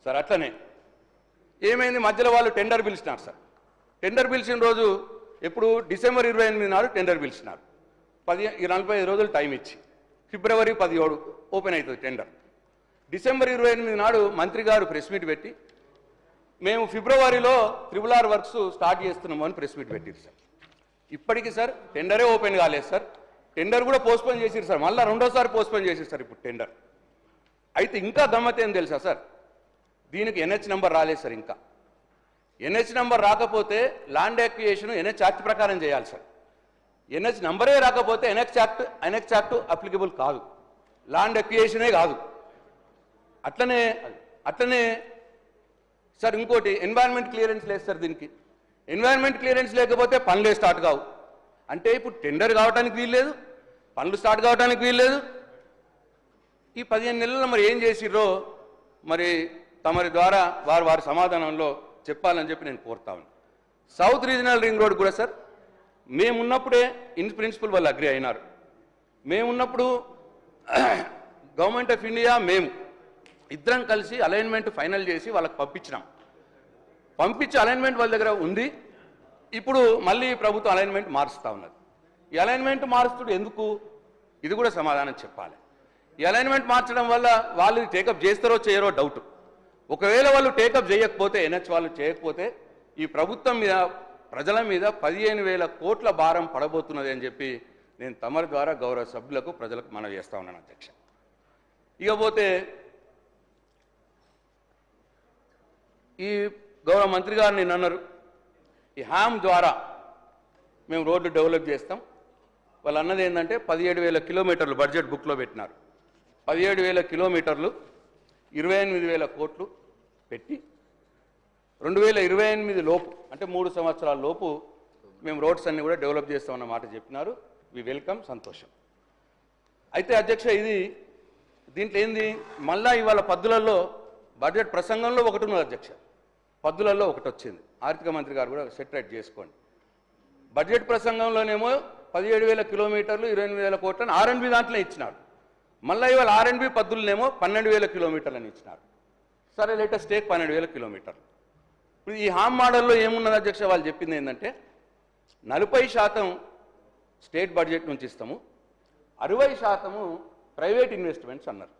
సార్. అట్లనే ఏమైంది, మధ్యలో వాళ్ళు టెండర్ పిలిచినారు సార్. టెండర్ పిలిచిన రోజు ఎప్పుడు, డిసెంబర్ 28 నాడు టెండర్ పిలిచినారు. 45 రోజులు టైం ఇచ్చి ఫిబ్రవరి 17 ఓపెన్ అవుతుంది టెండర్. డిసెంబర్ 28 నాడు మంత్రి గారు ప్రెస్ మీట్ పెట్టి మేము ఫిబ్రవరిలో RRR వర్క్స్ స్టార్ట్ చేస్తున్నాము అని ప్రెస్ మీట్ పెట్టారు సార్. ఇప్పటికీ సార్ టెండరే ఓపెన్ కాలేదు సార్. టెండర్ కూడా పోస్ట్పోన్ చేసిరు సార్. మళ్ళీ 2వ సారి పోస్ట్పోన్ చేసిరు సార్ ఇప్పుడు టెండర్. అయితే ఇంకా గమ్మత్ ఏం తెలుసా సార్, దీనికి NH నెంబర్ రాలేదు సార్. ఇంకా NH నెంబర్ రాకపోతే ల్యాండ్ అక్విజిషన్ NH యాక్ట్ ప్రకారం చేయాలి సార్. NH నెంబరే రాకపోతే NH యాక్ట్ అప్లికబుల్ కాదు, ల్యాండ్ అక్విజిషనే కాదు. అట్లనే సార్ ఇంకోటి, ఎన్వైరన్మెంట్ క్లియరెన్స్ లేదు సార్. దీనికి ఎన్వైరన్మెంట్ క్లియరెన్స్ లేకపోతే పనులే స్టార్ట్ కావు. అంటే ఇప్పుడు టెండర్ కావడానికి వీల్లేదు, పనులు స్టార్ట్ కావడానికి వీల్లేదు. ఈ 15 నెలల్లో మరి ఏం చేసిర్రో మరి తమరి ద్వారా వారి సమాధానంలో చెప్పాలని చెప్పి నేను కోరుతా ఉన్నాను. సౌత్ రీజనల్ రింగ్ రోడ్ కూడా సార్ మేమున్నప్పుడే ఇన్ ప్రిన్సిపల్ వాళ్ళు అగ్రి అయినారు. మేమున్నప్పుడు గవర్నమెంట్ ఆఫ్ ఇండియా మేము ఇద్దరం కలిసి అలైన్మెంట్ ఫైనల్ చేసి వాళ్ళకి పంపించినాం. పంపించి అలైన్మెంట్ వాళ్ళ దగ్గర ఉంది. ఇప్పుడు మళ్ళీ ప్రభుత్వం అలైన్మెంట్ మారుస్తూ ఉన్నది. ఈ అలైన్మెంట్ మారుస్తుడు ఎందుకు, ఇది కూడా సమాధానం చెప్పాలి. ఈ అలైన్మెంట్ మార్చడం వల్ల వాళ్ళు టేకప్ చేస్తారో చేయరో డౌట్. ఒకవేళ వాళ్ళు టేకప్ చేయకపోతే, NH వాళ్ళు చేయకపోతే ఈ ప్రభుత్వం మీద, ప్రజల మీద 15,000 కోట్ల భారం పడబోతున్నది అని చెప్పి నేను తమరి ద్వారా గౌరవ సభ్యులకు, ప్రజలకు మనవి చేస్తా ఉన్నాను అధ్యక్ష. ఇకపోతే ఈ గౌరవ మంత్రి గారు నేను అన్నారు, ఈ హ్యామ్ ద్వారా మేము రోడ్డు డెవలప్ చేస్తాం. వాళ్ళు అన్నది ఏంటంటే 17,000 కిలోమీటర్లు బడ్జెట్ బుక్లో పెట్టినారు. 17,000 కిలోమీటర్లు 28,000 కోట్లు పెట్టి 2028 లోపు, అంటే 3 సంవత్సరాల లోపు మేము రోడ్స్ అన్ని కూడా డెవలప్ చేస్తామన్న మాట చెప్పినారు. వి వెల్కమ్, సంతోషం. అయితే అధ్యక్ష దీంట్లో ఏంది, మళ్ళా ఇవాళ పద్దులలో బడ్జెట్ ప్రసంగంలో ఒకటి ఉన్నది అధ్యక్ష, పద్దులలో ఒకటి వచ్చింది. ఆర్థిక మంత్రి గారు కూడా సెటరేట్ చేసుకోండి. బడ్జెట్ ప్రసంగంలోనేమో 17,000 కిలోమీటర్లు 28,000 కోట్లని R&B దాంట్లో ఇచ్చినారు. మళ్ళీ ఇవాళ R&B పద్దులనేమో 12,000 కిలోమీటర్లని ఇచ్చినారు. సరే లేటెస్ట్ టేక్ 12,000 కిలోమీటర్లు. ఇప్పుడు ఈ హామ్ మోడల్లో ఏమున్నది అధ్యక్ష, వాళ్ళు చెప్పింది ఏంటంటే 40% స్టేట్ బడ్జెట్ నుంచి ఇస్తాము, 60% ప్రైవేట్ ఇన్వెస్ట్మెంట్స్ అన్నారు.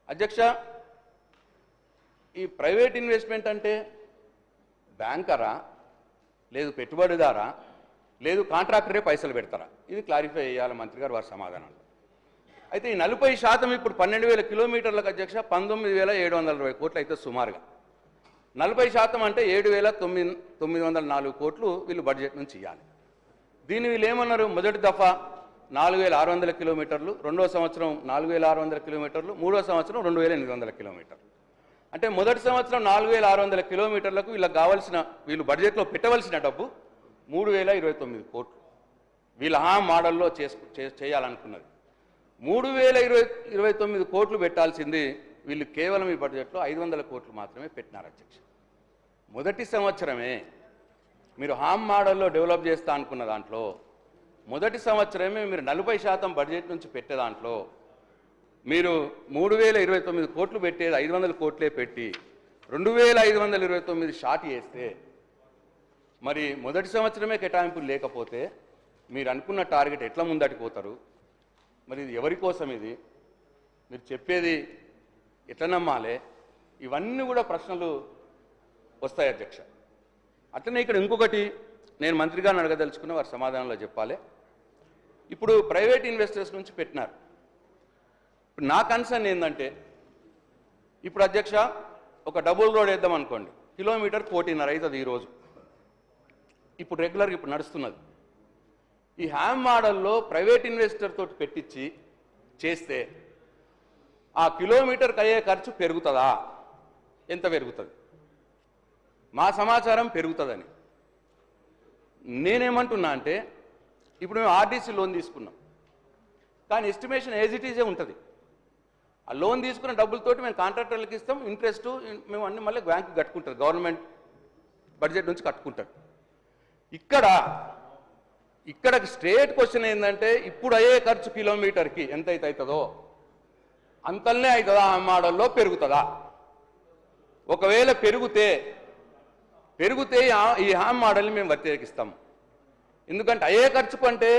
అధ్యక్ష ఈ ప్రైవేట్ ఇన్వెస్ట్మెంట్ అంటే బ్యాంకరా, లేదు పెట్టుబడిదారా, లేదు కాంట్రాక్టరే పైసలు పెడతారా, ఇది క్లారిఫై చేయాలి మంత్రి గారు వారి సమాధానంలో. అయితే ఈ 40% ఇప్పుడు 12,000 కిలోమీటర్లకు అధ్యక్ష 19,720 కోట్లు అయితే సుమారుగా. 40% అంటే 7,904 కోట్లు వీళ్ళు బడ్జెట్ నుంచి ఇవ్వాలి. దీన్ని వీళ్ళు ఏమన్నారు, మొదటి దఫా 4,600 కిలోమీటర్లు, 2వ సంవత్సరం 4,600 కిలోమీటర్లు, 3వ సంవత్సరం 2,800 కిలోమీటర్లు. అంటే మొదటి సంవత్సరం 4,600 కిలోమీటర్లకు వీళ్ళకి కావాల్సిన, వీళ్ళు బడ్జెట్లో పెట్టవలసిన డబ్బు 3,029 కోట్లు. వీళ్ళ హామ్ మోడల్లో చేయాలనుకున్నది 3,029 కోట్లు పెట్టాల్సింది వీళ్ళు కేవలం ఈ బడ్జెట్లో 500 కోట్లు మాత్రమే పెట్టినారు అధ్యక్ష. మొదటి సంవత్సరమే మీరు హామ్ మోడల్లో డెవలప్ చేస్తా అనుకున్న దాంట్లో మొదటి సంవత్సరమే మీరు 40% బడ్జెట్ నుంచి పెట్టే దాంట్లో మీరు 3029 కోట్లు పెట్టేది 500 కోట్లే పెట్టి 2529 షాట్ చేస్తే మరి మొదటి సంవత్సరమే కేటాయింపులు లేకపోతే మీరు అనుకున్న టార్గెట్ ఎట్లా ముందటికి పోతారు? మరి ఇది ఎవరి కోసం? ఇది మీరు చెప్పేది ఎట్లా నమ్మాలి? ఇవన్నీ కూడా ప్రశ్నలు వస్తాయి అధ్యక్ష. అట్లనే ఇక్కడ ఇంకొకటి నేను మంత్రి గారిని అడగదలుచుకున్న వారి సమాధానంలో చెప్పాలి. ఇప్పుడు ప్రైవేట్ ఇన్వెస్టర్స్ నుంచి పెట్టినారు. ఇప్పుడు నా కన్సర్న్ ఏంటంటే ఇప్పుడు అధ్యక్ష ఒక డబుల్ రోడ్ వేద్దాం అనుకోండి, కిలోమీటర్ 1.5 అవుతుంది ఈరోజు. ఇప్పుడు రెగ్యులర్గా ఇప్పుడు నడుస్తున్నది. ఈ హ్యామ్ మోడల్లో ప్రైవేట్ ఇన్వెస్టర్ తోటి పెట్టించి చేస్తే ఆ కిలోమీటర్కి అయ్యే ఖర్చు పెరుగుతుందా? ఎంత పెరుగుతుంది? మా సమాచారం పెరుగుతుందని. నేనేమంటున్నా అంటే ఇప్పుడు మేము ఆర్టీసీ లోన్ తీసుకున్నాం, కానీ ఎస్టిమేషన్ యాజ్ ఇట్ ఈజే ఉంటుంది. ఆ లోన్ తీసుకున్న డబ్బులతోటి మేము కాంట్రాక్టర్లకు ఇస్తాం, ఇంట్రెస్ట్ మేము అన్ని మళ్ళీ బ్యాంకు కట్టుకుంటారు, గవర్నమెంట్ బడ్జెట్ నుంచి కట్టుకుంటారు. ఇక్కడ స్ట్రేట్ క్వశ్చన్ ఏంటంటే ఇప్పుడు అయ్యే ఖర్చు కిలోమీటర్కి ఎంతైతే అవుతుందో అంతల్నే అవుతుందా? ఆ మోడల్లో పెరుగుతుందా? ఒకవేళ పెరిగితే ఈ హామ్ మోడల్ని మేము వ్యతిరేకిస్తాం. ఎందుకంటే అయ్యే ఖర్చు కంటే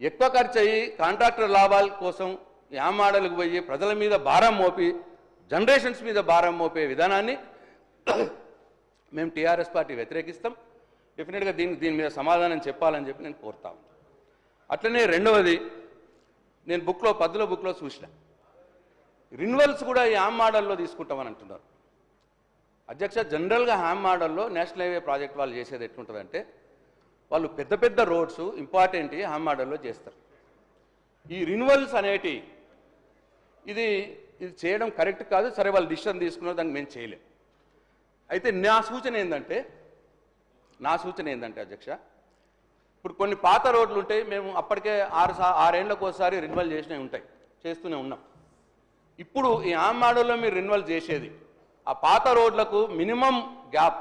ఎక్కువ ఖర్చు అయ్యి కాంట్రాక్టర్ లాభాల కోసం ఈ హామ్ మోడల్కి పోయి ప్రజల మీద భారం మోపి జనరేషన్స్ మీద భారం మోపే విధానాన్ని మేము టీఆర్ఎస్ పార్టీ వ్యతిరేకిస్తాం. డెఫినెట్గా దీని మీద సమాధానం చెప్పాలని చెప్పి నేను కోరుతాను. అట్లనే రెండవది, నేను పద్దుల బుక్లో చూసిన రిన్యువల్స్ కూడా ఈ హామ్ మోడల్లో తీసుకుంటామని అంటున్నారు అధ్యక్ష. జనరల్గా హామ్ మోడల్లో నేషనల్ హైవే ప్రాజెక్ట్ వాళ్ళు చేసేది ఎట్లుంటుందంటే వాళ్ళు పెద్ద పెద్ద రోడ్స్ ఇంపార్టెంట్ హామ్ మోడల్లో చేస్తారు. ఈ రిన్యువల్స్ అనేటి ఇది చేయడం కరెక్ట్ కాదు. సరే వాళ్ళు డిసిషన్ తీసుకున్నారు, దాన్ని మేము చేయలేం. అయితే నా సూచన ఏంటంటే అధ్యక్ష, ఇప్పుడు కొన్ని పాత రోడ్లు ఉంటాయి, మేము అప్పటికే 6 ఏళ్ళకు ఒకసారి రిన్యువల్ చేసినవి ఉంటాయి, చేస్తూనే ఉన్నాం. ఇప్పుడు ఈ హామ్ మోడల్లో మీరు రిన్యువల్ చేసేది ఆ పాత రోడ్లకు మినిమం గ్యాప్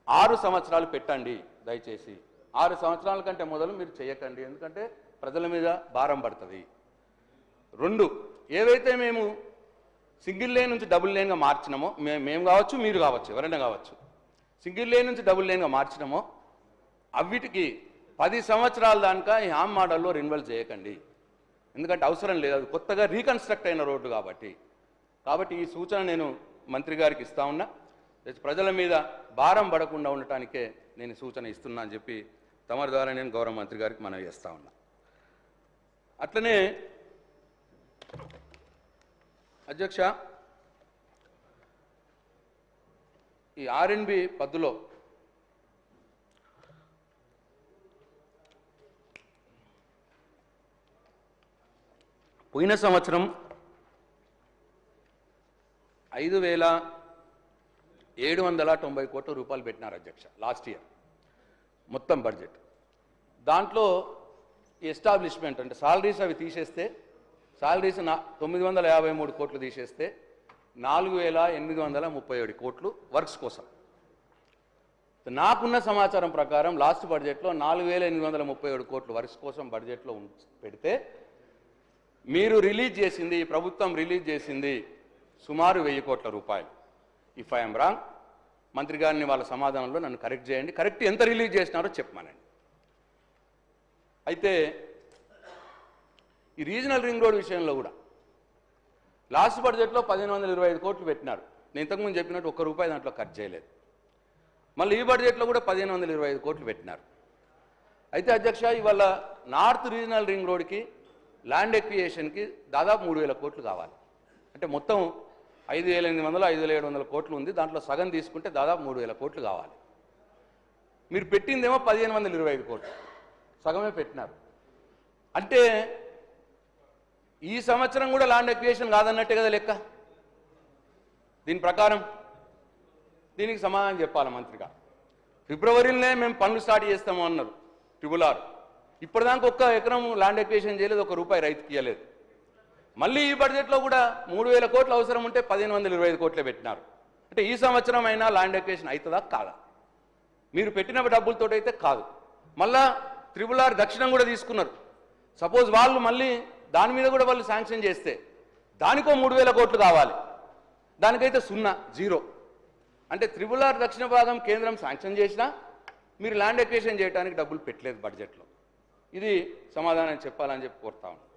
6 సంవత్సరాలు పెట్టండి దయచేసి. 6 సంవత్సరాల కంటే మొదలు మీరు చేయకండి, ఎందుకంటే ప్రజల మీద భారం పడుతుంది. 2, ఏవైతే మేము సింగిల్ లేన్ నుంచి డబుల్ లేన్గా మార్చినామో, మేము కావచ్చు మీరు కావచ్చు ఎవరైనా కావచ్చు, సింగిల్ లేన్ నుంచి డబుల్ లేన్గా మార్చినామో అవిటికి 10 సంవత్సరాల దాకా ఈ హామ్ మోడల్లో రిన్యువల్ చేయకండి, ఎందుకంటే అవసరం లేదు, అది కొత్తగా రీకన్స్ట్రక్ట్ అయిన రోడ్డు కాబట్టి ఈ సూచన నేను మంత్రి గారికి ఇస్తా ఉన్నా. ప్రజల మీద భారం పడకుండా ఉండటానికే నేను సూచన ఇస్తున్నా అని చెప్పి తమరి ద్వారా నేను గౌరవ మంత్రి గారికి మనవి చేస్తా ఉన్నా. అట్లనే అధ్యక్ష, ఈ ఆర్ఎన్బి పద్దులో పోయిన సంవత్సరం 5,790 కోట్ల రూపాయలు పెట్టినారు అధ్యక్ష లాస్ట్ ఇయర్ మొత్తం బడ్జెట్. దాంట్లో ఎస్టాబ్లిష్మెంట్ అంటే సాలరీస్ అవి తీసేస్తే, సాలరీస్ 953 కోట్లు తీసేస్తే 4,837 కోట్లు వర్క్స్ కోసం. నాకున్న సమాచారం ప్రకారం లాస్ట్ బడ్జెట్లో 4,837 కోట్లు వర్క్స్ కోసం బడ్జెట్లో పెడితే మీరు రిలీజ్ చేసింది, ప్రభుత్వం రిలీజ్ చేసింది సుమారు 1000 కోట్ల రూపాయలు. ఇఫ్ ఐఎమ్ రాంగ్, మంత్రి గారిని వాళ్ళ సమాధానంలో నన్ను కరెక్ట్ చేయండి, కరెక్ట్ ఎంత రిలీజ్ చేసినారో చెప్పమనండి. అయితే ఈ రీజనల్ రింగ్ రోడ్ విషయంలో కూడా లాస్ట్ బడ్జెట్లో 1,525 కోట్లు పెట్టినారు. నేను ఇంతకుముందు చెప్పినట్టు ₹1 దాంట్లో ఖర్చు చేయలేదు. మళ్ళీ ఈ బడ్జెట్లో కూడా 1,525 కోట్లు పెట్టినారు. అయితే అధ్యక్ష, ఇవాళ నార్త్ రీజనల్ రింగ్ రోడ్కి ల్యాండ్ ఎక్వియేషన్కి దాదాపు 3,000 కోట్లు కావాలి. అంటే మొత్తం 5,800 5,700 కోట్లు ఉంది, దాంట్లో సగం తీసుకుంటే దాదాపు 3,000 కోట్లు కావాలి. మీరు పెట్టిందేమో 1,525 కోట్లు, సగమే పెట్టినారు. అంటే ఈ సంవత్సరం కూడా ల్యాండ్ ఎక్వియేషన్ కాదన్నట్టే కదా లెక్క. దీని ప్రకారం దీనికి సమాధానం చెప్పాలి మంత్రిగా. ఫిబ్రవరిలోనే మేము పనులు స్టార్ట్ చేస్తాము అన్నారు RRR. ఇప్పటిదాకా 1 ఎకరం ల్యాండ్ ఎక్వియేషన్ చేయలేదు, ₹1 రైతుకి ఇవ్వలేదు. మళ్ళీ ఈ బడ్జెట్లో కూడా 3000 కోట్లు అవసరం ఉంటే 1525 కోట్లే పెట్టినారు. అంటే ఈ సంవత్సరం అయినా ల్యాండ్ ఎక్వేషన్ అవుతుందా కాదా? మీరు పెట్టిన డబ్బులతో అయితే కాదు. మళ్ళా RRR దక్షిణం కూడా తీసుకున్నారు. సపోజ్ వాళ్ళు మళ్ళీ దాని మీద కూడా వాళ్ళు శాంక్షన్ చేస్తే దానికో 3000 కోట్లు కావాలి. దానికైతే 0 అంటే RRR దక్షిణ భాగం కేంద్రం శాంక్షన్ చేసినా మీరు ల్యాండ్ ఎక్వేషన్ చేయడానికి డబ్బులు పెట్టలేదు బడ్జెట్లో. ఇది సమాధానం చెప్పాలని చెప్పి కోరుతా ఉన్నాను.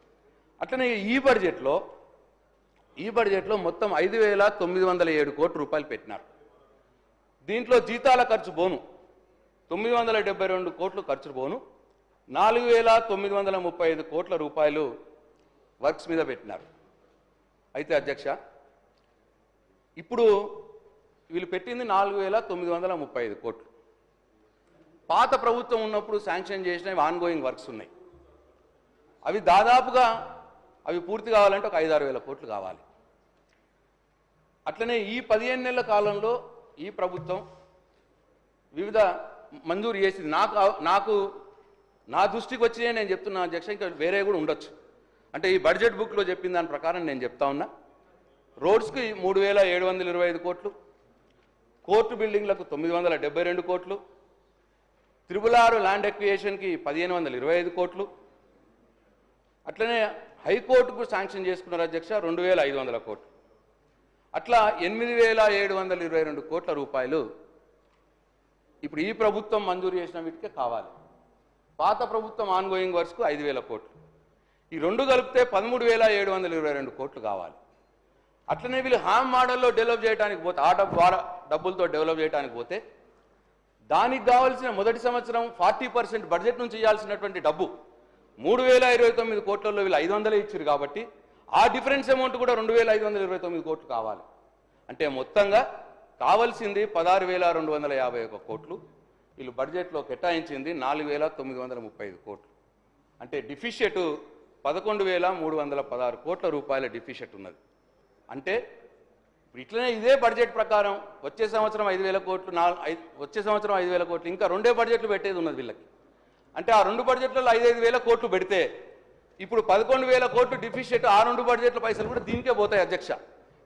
అట్లనే ఈ బడ్జెట్లో మొత్తం 5,907 కోట్ల రూపాయలు పెట్టినారు. దీంట్లో జీతాల ఖర్చు పోను 972 కోట్లు ఖర్చు పోను 4,935 కోట్ల రూపాయలు వర్క్స్ మీద పెట్టినారు. అయితే అధ్యక్ష, ఇప్పుడు వీళ్ళు పెట్టింది 4,935 కోట్లు. పాత ప్రభుత్వం ఉన్నప్పుడు శాంక్షన్ చేసినవి ఆన్గోయింగ్ వర్క్స్ ఉన్నాయి. అవి దాదాపుగా అవి పూర్తి కావాలంటే ఒక 5-6 వేల కోట్లు కావాలి. అట్లనే ఈ 15 నెలల కాలంలో ఈ ప్రభుత్వం వివిధ మంజూరు చేసింది. నాకు నా దృష్టికి వచ్చినే నేను చెప్తున్నా అధ్యక్ష, ఇంకా వేరే కూడా ఉండొచ్చు. అంటే ఈ బడ్జెట్ బుక్లో చెప్పిన దాని ప్రకారం నేను చెప్తా ఉన్నా. రోడ్స్కి 3,725 కోట్లు, కోర్టు బిల్డింగ్లకు 972 కోట్లు, RRR ల్యాండ్ ఎక్వియేషన్కి 1,525 కోట్లు, అట్లనే హైకోర్టుకు శాంక్షన్ చేసుకున్నారు అధ్యక్ష 2,500 కోట్లు. అట్లా 8,722 కోట్ల రూపాయలు ఇప్పుడు ఈ ప్రభుత్వం మంజూరు చేసిన వీటికే కావాలి. పాత ప్రభుత్వం ఆన్గోయింగ్ వర్క్స్కు 5,000 కోట్లు. ఈ రెండు కలిపితే 13,722 కోట్లు కావాలి. అట్లనే వీళ్ళు హామ్ మోడల్లో డెవలప్ చేయడానికి పోతే డబ్బులతో డెవలప్ చేయడానికి పోతే దానికి కావాల్సిన మొదటి సంవత్సరం 40% బడ్జెట్ నుంచి ఇవ్వాల్సినటువంటి డబ్బు 3,029 కోట్లలో వీళ్ళు 500 ఇచ్చారు కాబట్టి ఆ డిఫరెన్స్ అమౌంట్ కూడా 2,529 కోట్లు కావాలి. అంటే మొత్తంగా కావాల్సింది 16,251 కోట్లు, వీళ్ళు బడ్జెట్లో కేటాయించింది 4,935 కోట్లు. అంటే డిఫిషియట్ 11,316 కోట్ల రూపాయల డిఫిషియట్ ఉన్నది. అంటే ఇట్లనే ఇదే బడ్జెట్ ప్రకారం వచ్చే సంవత్సరం 5,000 కోట్లు, వచ్చే సంవత్సరం 5,000 కోట్లు, ఇంకా 2 బడ్జెట్లు పెట్టేది ఉన్నది వీళ్ళకి. అంటే ఆ 2 బడ్జెట్లలో 5,000 కోట్లు పెడితే ఇప్పుడు 11,000 కోట్లు డిఫిషియట్, ఆ 2 బడ్జెట్ల పైసలు కూడా దీనికే పోతాయి అధ్యక్ష.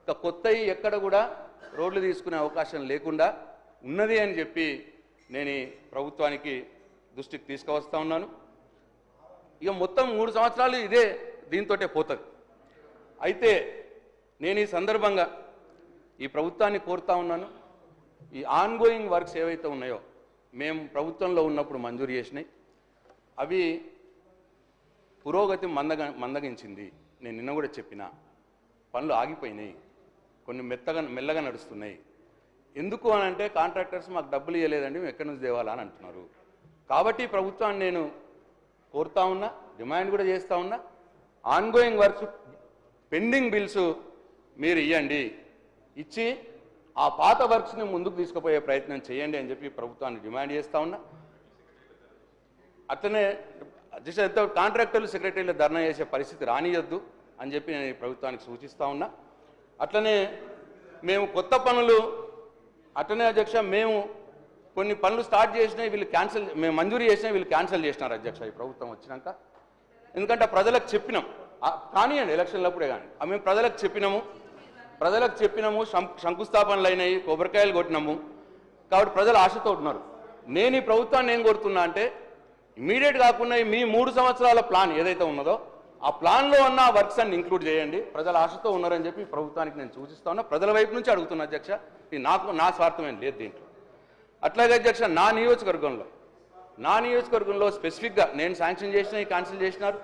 ఇంకా కొత్తవి ఎక్కడ కూడా రోడ్లు తీసుకునే అవకాశం లేకుండా ఉన్నది అని చెప్పి నేను ప్రభుత్వానికి దృష్టికి తీసుకువస్తా ఉన్నాను. ఇక మొత్తం 3 సంవత్సరాలు ఇదే దీంతోటే పోతుంది. అయితే నేను ఈ సందర్భంగా ఈ ప్రభుత్వాన్ని కోరుతా ఉన్నాను, ఈ ఆన్గోయింగ్ వర్క్స్ ఏవైతే ఉన్నాయో మేము ప్రభుత్వంలో ఉన్నప్పుడు మంజూరు చేసినాయి, అవి పురోగతి మందగించింది. నేను నిన్న కూడా చెప్పిన పనులు ఆగిపోయినాయి, కొన్ని మెల్లగా నడుస్తున్నాయి. ఎందుకు అని అంటే కాంట్రాక్టర్స్ మాకు డబ్బులు ఇవ్వలేదండి, మేము ఎక్కడి నుంచి తేవాలా అని అంటున్నారు. కాబట్టి ప్రభుత్వాన్ని నేను కోరుతా ఉన్నా, డిమాండ్ కూడా చేస్తూ ఉన్నా, ఆన్గోయింగ్ వర్క్స్ పెండింగ్ బిల్స్ మీరు ఇవ్వండి, ఇచ్చి ఆ పాత వర్క్స్ని ముందుకు తీసుకుపోయే ప్రయత్నం చేయండి అని చెప్పి ప్రభుత్వాన్ని డిమాండ్ చేస్తూ ఉన్నా. అట్లనే కాంట్రాక్టర్లు సెక్రటరీలు ధర్నా చేసే పరిస్థితి రానియొద్దు అని చెప్పి నేను ప్రభుత్వానికి సూచిస్తూ ఉన్నా. అట్లనే మేము కొత్త పనులు అట్లనే అధ్యక్ష, మేము కొన్ని పనులు స్టార్ట్ చేసినాయి, వీళ్ళు క్యాన్సిల్, మేము మంజూరు చేసినాయి, వీళ్ళు క్యాన్సిల్ చేసినారు అధ్యక్ష ఈ ప్రభుత్వం వచ్చినాక. ఎందుకంటే ప్రజలకు చెప్పినాం, కానివ్వండి ఎలక్షన్లప్పుడే కానీ మేము ప్రజలకు చెప్పినాము, శంకుస్థాపనలు అయినాయి, కొబ్బరికాయలు కొట్టినాము. కాబట్టి ప్రజలు ఆశతో ఉన్నారు. నేను ఈ ప్రభుత్వాన్ని ఏం కోరుతున్నా అంటే ఇమీడియట్ కాకుండా మీ 3 సంవత్సరాల ప్లాన్ ఏదైతే ఉన్నదో ఆ ప్లాన్లో ఉన్న వర్క్స్ అన్ని ఇంక్లూడ్ చేయండి. ప్రజల ఆశతో ఉన్నారని చెప్పి ప్రభుత్వానికి నేను సూచిస్తా ఉన్నా, ప్రజల వైపు నుంచి అడుగుతున్నా అధ్యక్ష. ఇది నా స్వార్థమేం లేదు దీంట్లో. అట్లాగే అధ్యక్ష, నా నియోజకవర్గంలో స్పెసిఫిక్గా నేను శాంక్షన్ చేసిన క్యాన్సిల్ చేసినారు.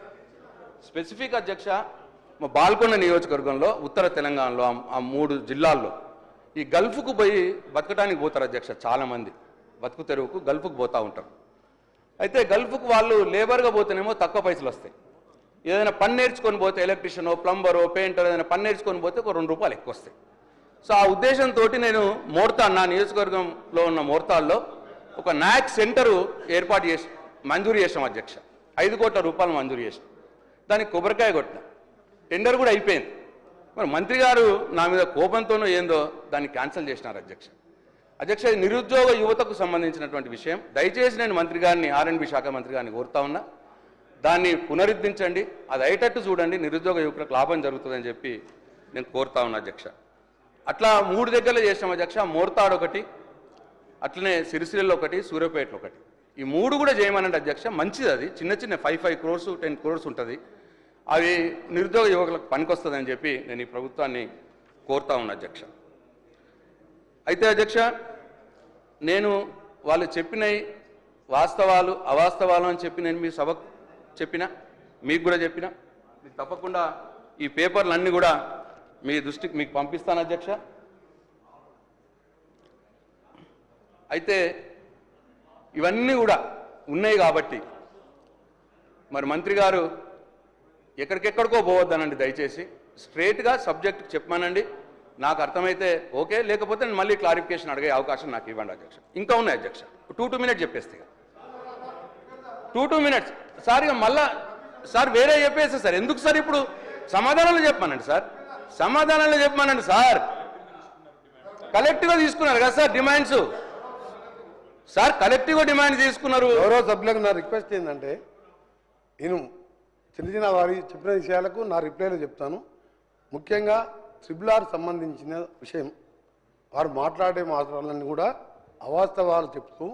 స్పెసిఫిక్ అధ్యక్ష, మా బాల్కొండ నియోజకవర్గంలో ఉత్తర తెలంగాణలో ఆ 3 జిల్లాల్లో ఈ గల్ఫ్కు పోయి బతకడానికి పోతారు అధ్యక్ష. చాలామంది బతుకు తెరువుకు గల్ఫ్కు పోతూ ఉంటారు. అయితే గల్ఫ్కు వాళ్ళు లేబర్గా పోతేనేమో తక్కువ పైసలు వస్తాయి. ఏదైనా పని నేర్చుకొని పోతే ఎలక్ట్రీషియనో, ప్లంబరో, పెయింటర్ ఏదైనా పని నేర్చుకొని పోతే ఒక 2 రూపాయలు ఎక్కువ వస్తాయి. సో ఆ ఉద్దేశంతో నేను నా నియోజకవర్గంలో ఉన్న మోర్తాల్లో ఒక నాక్ సెంటరు మంజూరు చేసాం అధ్యక్ష. 5 కోట్ల రూపాయలు మంజూరు చేసాం. దానికి కొబ్బరికాయ కొట్టిన, టెండర్ కూడా అయిపోయింది. మరి మంత్రి గారు నా మీద కోపంతోనో ఏందో దాన్ని క్యాన్సిల్ చేసినారు అధ్యక్ష. ఇది నిరుద్యోగ యువతకు సంబంధించినటువంటి విషయం. దయచేసి నేను మంత్రి గారిని, R&B శాఖ మంత్రి గారిని కోరుతా ఉన్నా, దాన్ని పునరుద్ధరించండి, అది అయ్యేటట్టు చూడండి, నిరుద్యోగ యువకులకు లాభం జరుగుతుందని చెప్పి నేను కోరుతా ఉన్నా అధ్యక్ష. అట్లా 3 దగ్గరలో చేసాం అధ్యక్ష. మోర్తాడ్ ఒకటి, అట్లనే సిరిసిల్లలో ఒకటి, సూర్యాపేటలో ఒకటి. ఈ 3 కూడా చేయమనండి అధ్యక్ష. మంచిది, అది చిన్న చిన్న 5 crores 10 crores ఉంటుంది. అవి నిరుద్యోగ యువకులకు పనికొస్తుందని చెప్పి నేను ఈ ప్రభుత్వాన్ని కోరుతా ఉన్నా అధ్యక్ష. అయితే అధ్యక్ష, నేను వాళ్ళు చెప్పినవి వాస్తవాలు అవాస్తవాలు అని చెప్పి నేను మీ సభకు చెప్పిన, మీకు కూడా చెప్పిన. మీకు తప్పకుండా ఈ పేపర్లన్నీ కూడా మీ దృష్టికి మీకు పంపిస్తాను అధ్యక్ష. అయితే ఇవన్నీ కూడా ఉన్నాయి కాబట్టి మరి మంత్రి గారు ఎక్కడికెక్కడికో పోవద్దనండి, దయచేసి స్ట్రేట్గా సబ్జెక్ట్ చెప్పమానండి. నాకు అర్థమైతే ఓకే, లేకపోతే నేను మళ్ళీ క్లారిఫికేషన్ అడిగే అవకాశం నాకు ఇవ్వండి అధ్యక్ష. ఇంకా ఉన్నాయి అధ్యక్ష, 2 minutes చెప్పేస్తే 2 minutes సార్. ఇక మళ్ళా సార్ వేరే చెప్పేస్తే సార్ ఎందుకు సార్? ఇప్పుడు సమాధానాలు చెప్పమానండి సార్, సమాధానాలు చెప్పమానండి సార్. కలెక్టివ్గా తీసుకున్నారు కదా సార్ డిమాండ్స్ సార్, కలెక్టివ్గా డిమాండ్ తీసుకున్నారు. గౌరవ సభ్యులకు నా రిక్వెస్ట్ ఏంటంటే, నేను చిన్న వారి చెప్పిన విషయాలకు నా రిప్లైలో చెప్తాను. ముఖ్యంగా RRR సంబంధించిన విషయం వారు మాట్లాడే మాటలన్నీ కూడా అవాస్తవాలు చెప్తూ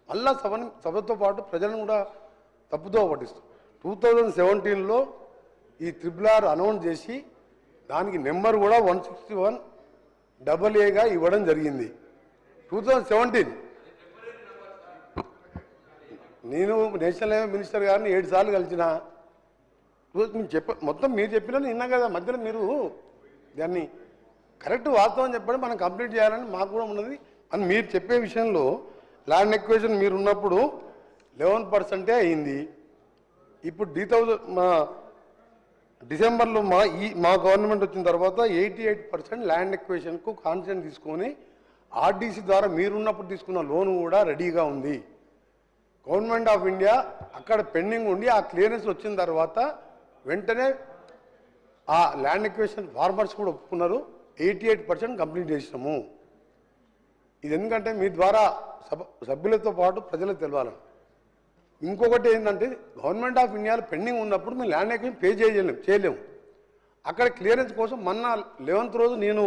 మళ్ళా సభతో పాటు ప్రజలను కూడా తప్పుదో పట్టిస్తూ 2017లో ఈ RRR అనౌన్స్ చేసి దానికి నెంబర్ కూడా 161AA ఇవ్వడం జరిగింది. 2017 నేను నేషనల్ హైవే మినిస్టర్ గారిని 7 సార్లు కలిసిన. మొత్తం మీరు చెప్పినా నిన్నా కదా, మధ్యలో మీరు దాన్ని కరెక్ట్ వాస్తవం చెప్పడం మనం కంప్లీట్ చేయాలని మాకు కూడా ఉన్నది అని మీరు చెప్పే విషయంలో ల్యాండ్ ఎక్వేషన్ మీరు ఉన్నప్పుడు 11% అయింది. ఇప్పుడు మా డిసెంబర్లో మా గవర్నమెంట్ వచ్చిన తర్వాత 88% ల్యాండ్ ఎక్వేషన్కు కాన్సెషన్ తీసుకొని ఆర్డీసీ ద్వారా మీరున్నప్పుడు తీసుకున్న లోన్ కూడా రెడీగా ఉంది. గవర్నమెంట్ ఆఫ్ ఇండియా అక్కడ పెండింగ్ ఉండి ఆ క్లియరెన్స్ వచ్చిన తర్వాత వెంటనే ఆ ల్యాండ్ ఎక్వేషన్ ఫార్మర్స్ కూడా ఒప్పుకున్నారు. 88% కంప్లీట్ చేసినాము. ఇది ఎందుకంటే మీ ద్వారా సభ్యులతో పాటు ప్రజలకు తెలవాలని. ఇంకొకటి ఏంటంటే గవర్నమెంట్ ఆఫ్ ఇండియాలో పెండింగ్ ఉన్నప్పుడు మేము ల్యాండ్ ఎక్వేషన్ పే చేయలేము. అక్కడ క్లియరెన్స్ కోసం మొన్న 11th రోజు నేను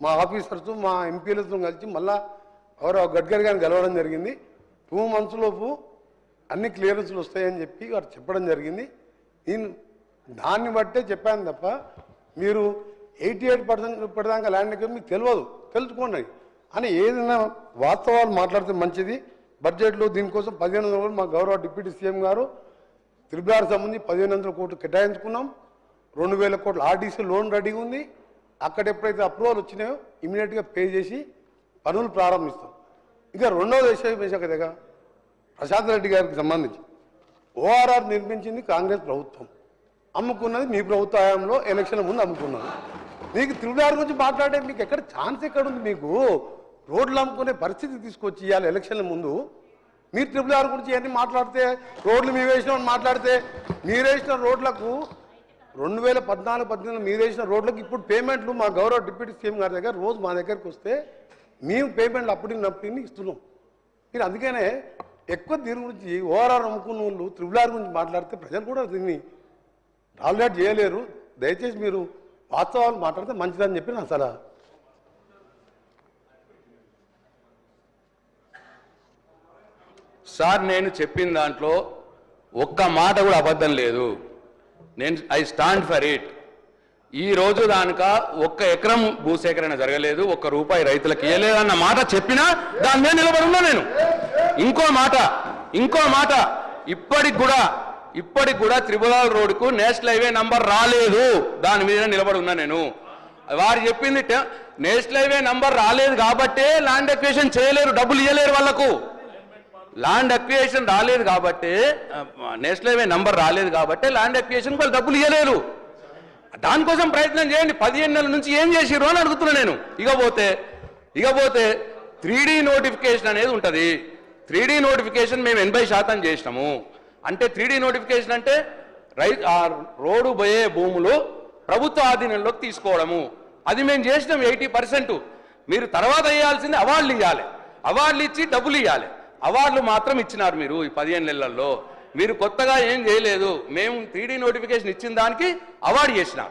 మా ఆఫీసర్స్ మా ఎంపీలతో కలిసి మళ్ళా ఎవరో గడ్కరీ గారిని కలవడం జరిగింది. 2 months లోపు అన్ని క్లియరెన్స్లు వస్తాయని చెప్పి వారు చెప్పడం జరిగింది. నేను దాన్ని బట్టే చెప్పాను తప్ప మీరు 88% ఇప్పటిదాకా ల్యాండ్ ఎక్వేషన్ మీకు తెలియదు, తెలుసుకోండి అని ఏదైనా వాస్తవాలు మాట్లాడితే మంచిది. బడ్జెట్లో దీనికోసం 1500 కోట్లు మా గౌరవ డిప్యూటీ సీఎం గారు RRR సంబంధించి 1500 కోట్లు కేటాయించుకున్నాం. 2000 కోట్లు ఆర్డీసీ లోన్ రెడీగా ఉంది. అక్కడ ఎప్పుడైతే అప్రూవల్ వచ్చినాయో ఇమీడియట్గా పే చేసి పనులు ప్రారంభిస్తాం. ఇంకా రెండవ విషయం కదా, ప్రశాంత్ రెడ్డి గారికి సంబంధించి ORR నిర్మించింది కాంగ్రెస్ ప్రభుత్వం, అమ్ముకున్నది మీ ప్రభుత్వ హయాంలో ఎలక్షన్ ముందు అమ్ముకున్నది. మీకు RRR గురించి మాట్లాడే మీకు ఎక్కడ ఛాన్స్ ఎక్కడుంది? మీకు రోడ్లు అమ్ముకునే పరిస్థితి తీసుకొచ్చి ఇవ్వాలి ఎలక్షన్ల ముందు. మీరు RRR గురించి అన్నీ మాట్లాడితే, రోడ్లు మీరు వేసినామని మాట్లాడితే, మీరు వేసిన రోడ్లకు 2014-18 మీరు వేసిన రోడ్లకు ఇప్పుడు పేమెంట్లు మా గౌరవ డిప్యూటీ సీఎం గారి దగ్గర రోజు మా దగ్గరికి వస్తే మేము పేమెంట్లు అప్పటికి ఇస్తున్నాం. మీరు అందుకనే ఎక్కువ దీని గురించి ORR అమ్ముకున్న వాళ్ళు RRR గురించి మాట్లాడితే ప్రజలు కూడా దీన్ని టాలరేట్ చేయలేరు. దయచేసి మీరు వాస్తవాలు మాట్లాడితే మంచిదని చెప్పి నా సలహా. సార్ నేను చెప్పిన దాంట్లో ఒక్క మాట కూడా అబద్ధం లేదు. I stand for it. ఈ రోజు దానిక 1 ఎకరం భూసేకరణ జరగలేదు, 1 రూపాయి రైతులకు ఇవ్వలేదు అన్న మాట చెప్పినా దాని మీద నిలబడి ఉన్నా నేను. ఇంకో మాట ఇప్పటికి కూడా RRR రోడ్డుకు నేషనల్ హైవే నంబర్ రాలేదు, దాని మీద నిలబడి ఉన్నా నేను. వారు చెప్పింది నేషనల్ హైవే నంబర్ రాలేదు కాబట్టే ల్యాండ్ అక్విజిషన్ చేయలేరు, డబ్బులు ఇవ్వలేరు వాళ్ళకు. ల్యాండ్ అక్విజిషన్ రాలేదు కాబట్టి, నేషనల్ హైవే నంబర్ రాలేదు కాబట్టి ల్యాండ్ అక్విజిషన్ వాళ్ళు డబ్బులు ఇవ్వలేరు. దానికోసం ప్రయత్నం చేయండి. 15 నెలల నుంచి ఏం చేసిర్రు అని అడుగుతున్నా నేను. ఇకపోతే 3D నోటిఫికేషన్ అనేది ఉంటుంది. 3D నోటిఫికేషన్ మేము 80% చేసినాము. అంటే 3D నోటిఫికేషన్ అంటే రోడ్డు పోయే భూములు ప్రభుత్వ ఆధీనంలోకి తీసుకోవడము. అది మేము చేసినాం 80%. మీరు తర్వాత వేయాల్సింది అవార్డులు ఇవ్వాలి, అవార్డులు ఇచ్చి డబ్బులు ఇవ్వాలి. అవార్డులు మాత్రం ఇచ్చినారు మీరు ఈ 15 నెలల్లో. మీరు కొత్తగా ఏం చేయలేదు. మేము 3D నోటిఫికేషన్ ఇచ్చిన దానికి అవార్డు చేసినాం.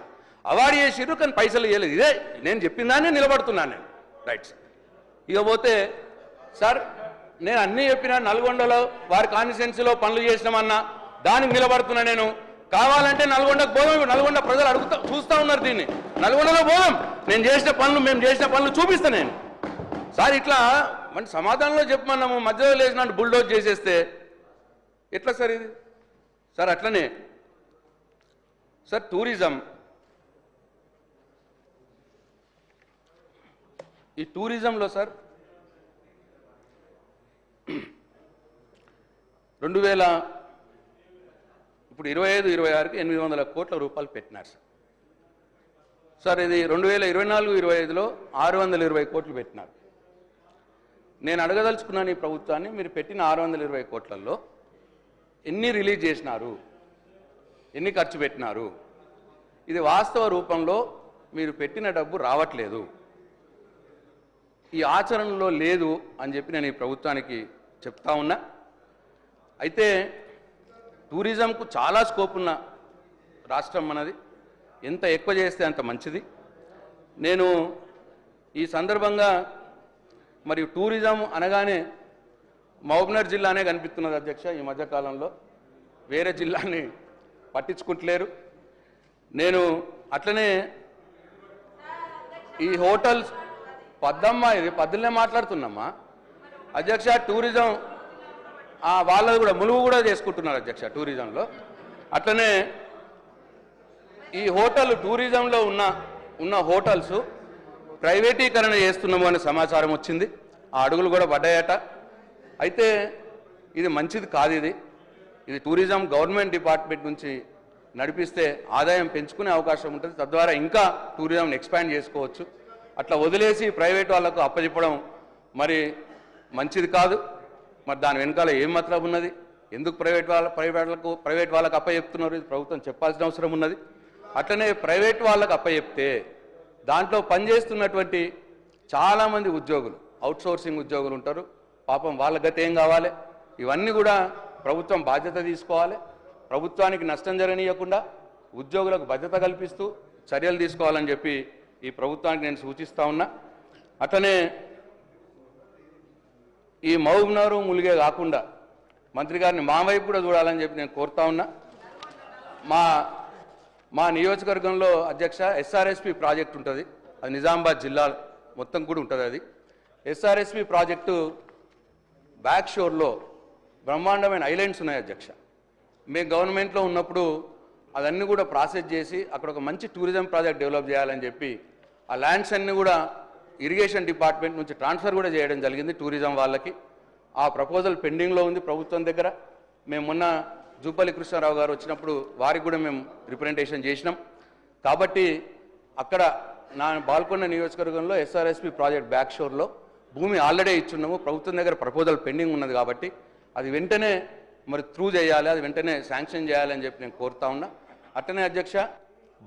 అవార్డు చేసిర్రు కానీ పైసలు ఇవ్వలేదు. ఇదే నేను చెప్పిన దాన్ని నిలబడుతున్నాను నేను. Right sir. ఇక పోతే సార్ నేను అన్నీ చెప్పినా నల్గొండలో వారి కాన్స్టిట్యున్సీలో పనులు చేసినామన్నా దానికి నిలబడుతున్నా నేను. కావాలంటే నల్గొండకు పోదాం. నల్గొండ ప్రజలు చూస్తూ ఉన్నారు దీన్ని. నల్గొండలో పోదాం. మేము చేసిన పనులు చూపిస్తా నేను. సార్ ఇట్లా మన సమాధానంలో చెప్పమన్నాము, మధ్యలో లేచినట్టు బుల్డోజ్ చేసేస్తే ఎట్లా సార్ ఇది? సార్ అట్లనే సార్ టూరిజం, ఈ టూరిజంలో సార్ 2000 ఇప్పుడు 25-26కి 800 కోట్ల రూపాయలు పెట్టినారు సార్. సార్ ఇది 2024-25లో 620 కోట్లు పెట్టినారు. నేను అడగదలుచుకున్నాను ఈ ప్రభుత్వాన్ని, మీరు పెట్టిన 620 కోట్లలో ఎన్ని రిలీజ్ చేసినారు, ఎన్ని ఖర్చు పెట్టినారు? ఇది వాస్తవ రూపంలో మీరు పెట్టిన డబ్బు రావట్లేదు, ఈ ఆచరణలో లేదు అని చెప్పి నేను ఈ ప్రభుత్వానికి చెప్తా ఉన్నా. అయితే టూరిజంకు చాలా స్కోప్ ఉన్న రాష్ట్రం మనది. ఎంత ఎక్కువ చేస్తే అంత మంచిది. నేను ఈ సందర్భంగా మరి టూరిజం అనగానే మహబూబ్నగర్ జిల్లానే కనిపిస్తున్నది అధ్యక్ష. ఈ మధ్యకాలంలో వేరే జిల్లాని పట్టించుకుంటలేరు. నేను అట్లనే ఈ హోటల్స్ ఇది పద్దులనే మాట్లాడుతున్నామ్మా అధ్యక్ష. టూరిజం వాళ్ళది కూడా ములుగు కూడా చేసుకుంటున్నారు అధ్యక్ష టూరిజంలో. అట్లనే ఈ టూరిజంలో ఉన్న హోటల్స్ ప్రైవేటీకరణ చేస్తున్నాము అనే సమాచారం వచ్చింది. ఆ అడుగులు కూడా పడ్డాయట. అయితే ఇది మంచిది కాదు. ఇది టూరిజం గవర్నమెంట్ డిపార్ట్మెంట్ నుంచి నడిపిస్తే ఆదాయం పెంచుకునే అవకాశం ఉంటుంది. తద్వారా ఇంకా టూరిజంని ఎక్స్పాండ్ చేసుకోవచ్చు. అట్లా వదిలేసి ప్రైవేట్ వాళ్ళకు అప్పచెప్పడం మరి మంచిది కాదు. మరి దాని వెనకాల ఏం మతలబు ఉన్నది? ఎందుకు ప్రైవేట్ వాళ్ళకు అప్పచెప్తున్నారు? ఇది ప్రభుత్వం చెప్పాల్సిన అవసరం ఉన్నది. అట్లనే ప్రైవేట్ వాళ్ళకు అప్పచెప్తే దాంట్లో పనిచేస్తున్నటువంటి చాలామంది ఉద్యోగులు, అవుట్సోర్సింగ్ ఉద్యోగులు ఉంటారు. పాపం వాళ్ళ గతి ఏం కావాలి? ఇవన్నీ కూడా ప్రభుత్వం బాధ్యత తీసుకోవాలి. ప్రభుత్వానికి నష్టం జరగనీయకుండా ఉద్యోగులకు భద్రత కల్పిస్తూ చర్యలు తీసుకోవాలని చెప్పి ఈ ప్రభుత్వానికి నేను సూచిస్తా ఉన్నా. అట్లనే ఈ మహబూబ్నగర్ ములిగే కాకుండా మంత్రి గారిని మా వైపు కూడా చూడాలని చెప్పి నేను కోరుతా ఉన్నా. మా నియోజకవర్గంలో అధ్యక్ష ఎస్ఆర్ఎస్పి ప్రాజెక్ట్ ఉంటుంది. అది నిజామాబాద్ జిల్లా మొత్తం కూడా ఉంటుంది. అది ఎస్ఆర్ఎస్పి ప్రాజెక్టు బ్యాక్ షోర్లో బ్రహ్మాండమైన ఐలాండ్స్ ఉన్నాయి అధ్యక్ష. మేము గవర్నమెంట్లో ఉన్నప్పుడు అదన్నీ కూడా ప్రాసెస్ చేసి అక్కడ ఒక మంచి టూరిజం ప్రాజెక్ట్ డెవలప్ చేయాలని చెప్పి ఆ ల్యాండ్స్ అన్నీ కూడా ఇరిగేషన్ డిపార్ట్మెంట్ నుంచి ట్రాన్స్ఫర్ కూడా చేయడం జరిగింది టూరిజం వాళ్ళకి. ఆ ప్రపోజల్ పెండింగ్లో ఉంది ప్రభుత్వం దగ్గర. మేము మొన్న జూపల్లి కృష్ణారావు గారు వచ్చినప్పుడు వారికి కూడా మేము రిప్రజెంటేషన్ చేసినాం. కాబట్టి అక్కడ నా బాల్కొండ నియోజకవర్గంలో ఎస్ఆర్ఎస్పి ప్రాజెక్ట్ బ్యాక్ షోర్లో భూమి ఆల్రెడీ ఇచ్చున్నాము. ప్రభుత్వం దగ్గర ప్రపోజల్ పెండింగ్ ఉన్నది కాబట్టి అది వెంటనే మరి త్రూ చేయాలి, అది వెంటనే శాంక్షన్ చేయాలని చెప్పి నేను కోరుతా ఉన్నా. అట్లనే అధ్యక్ష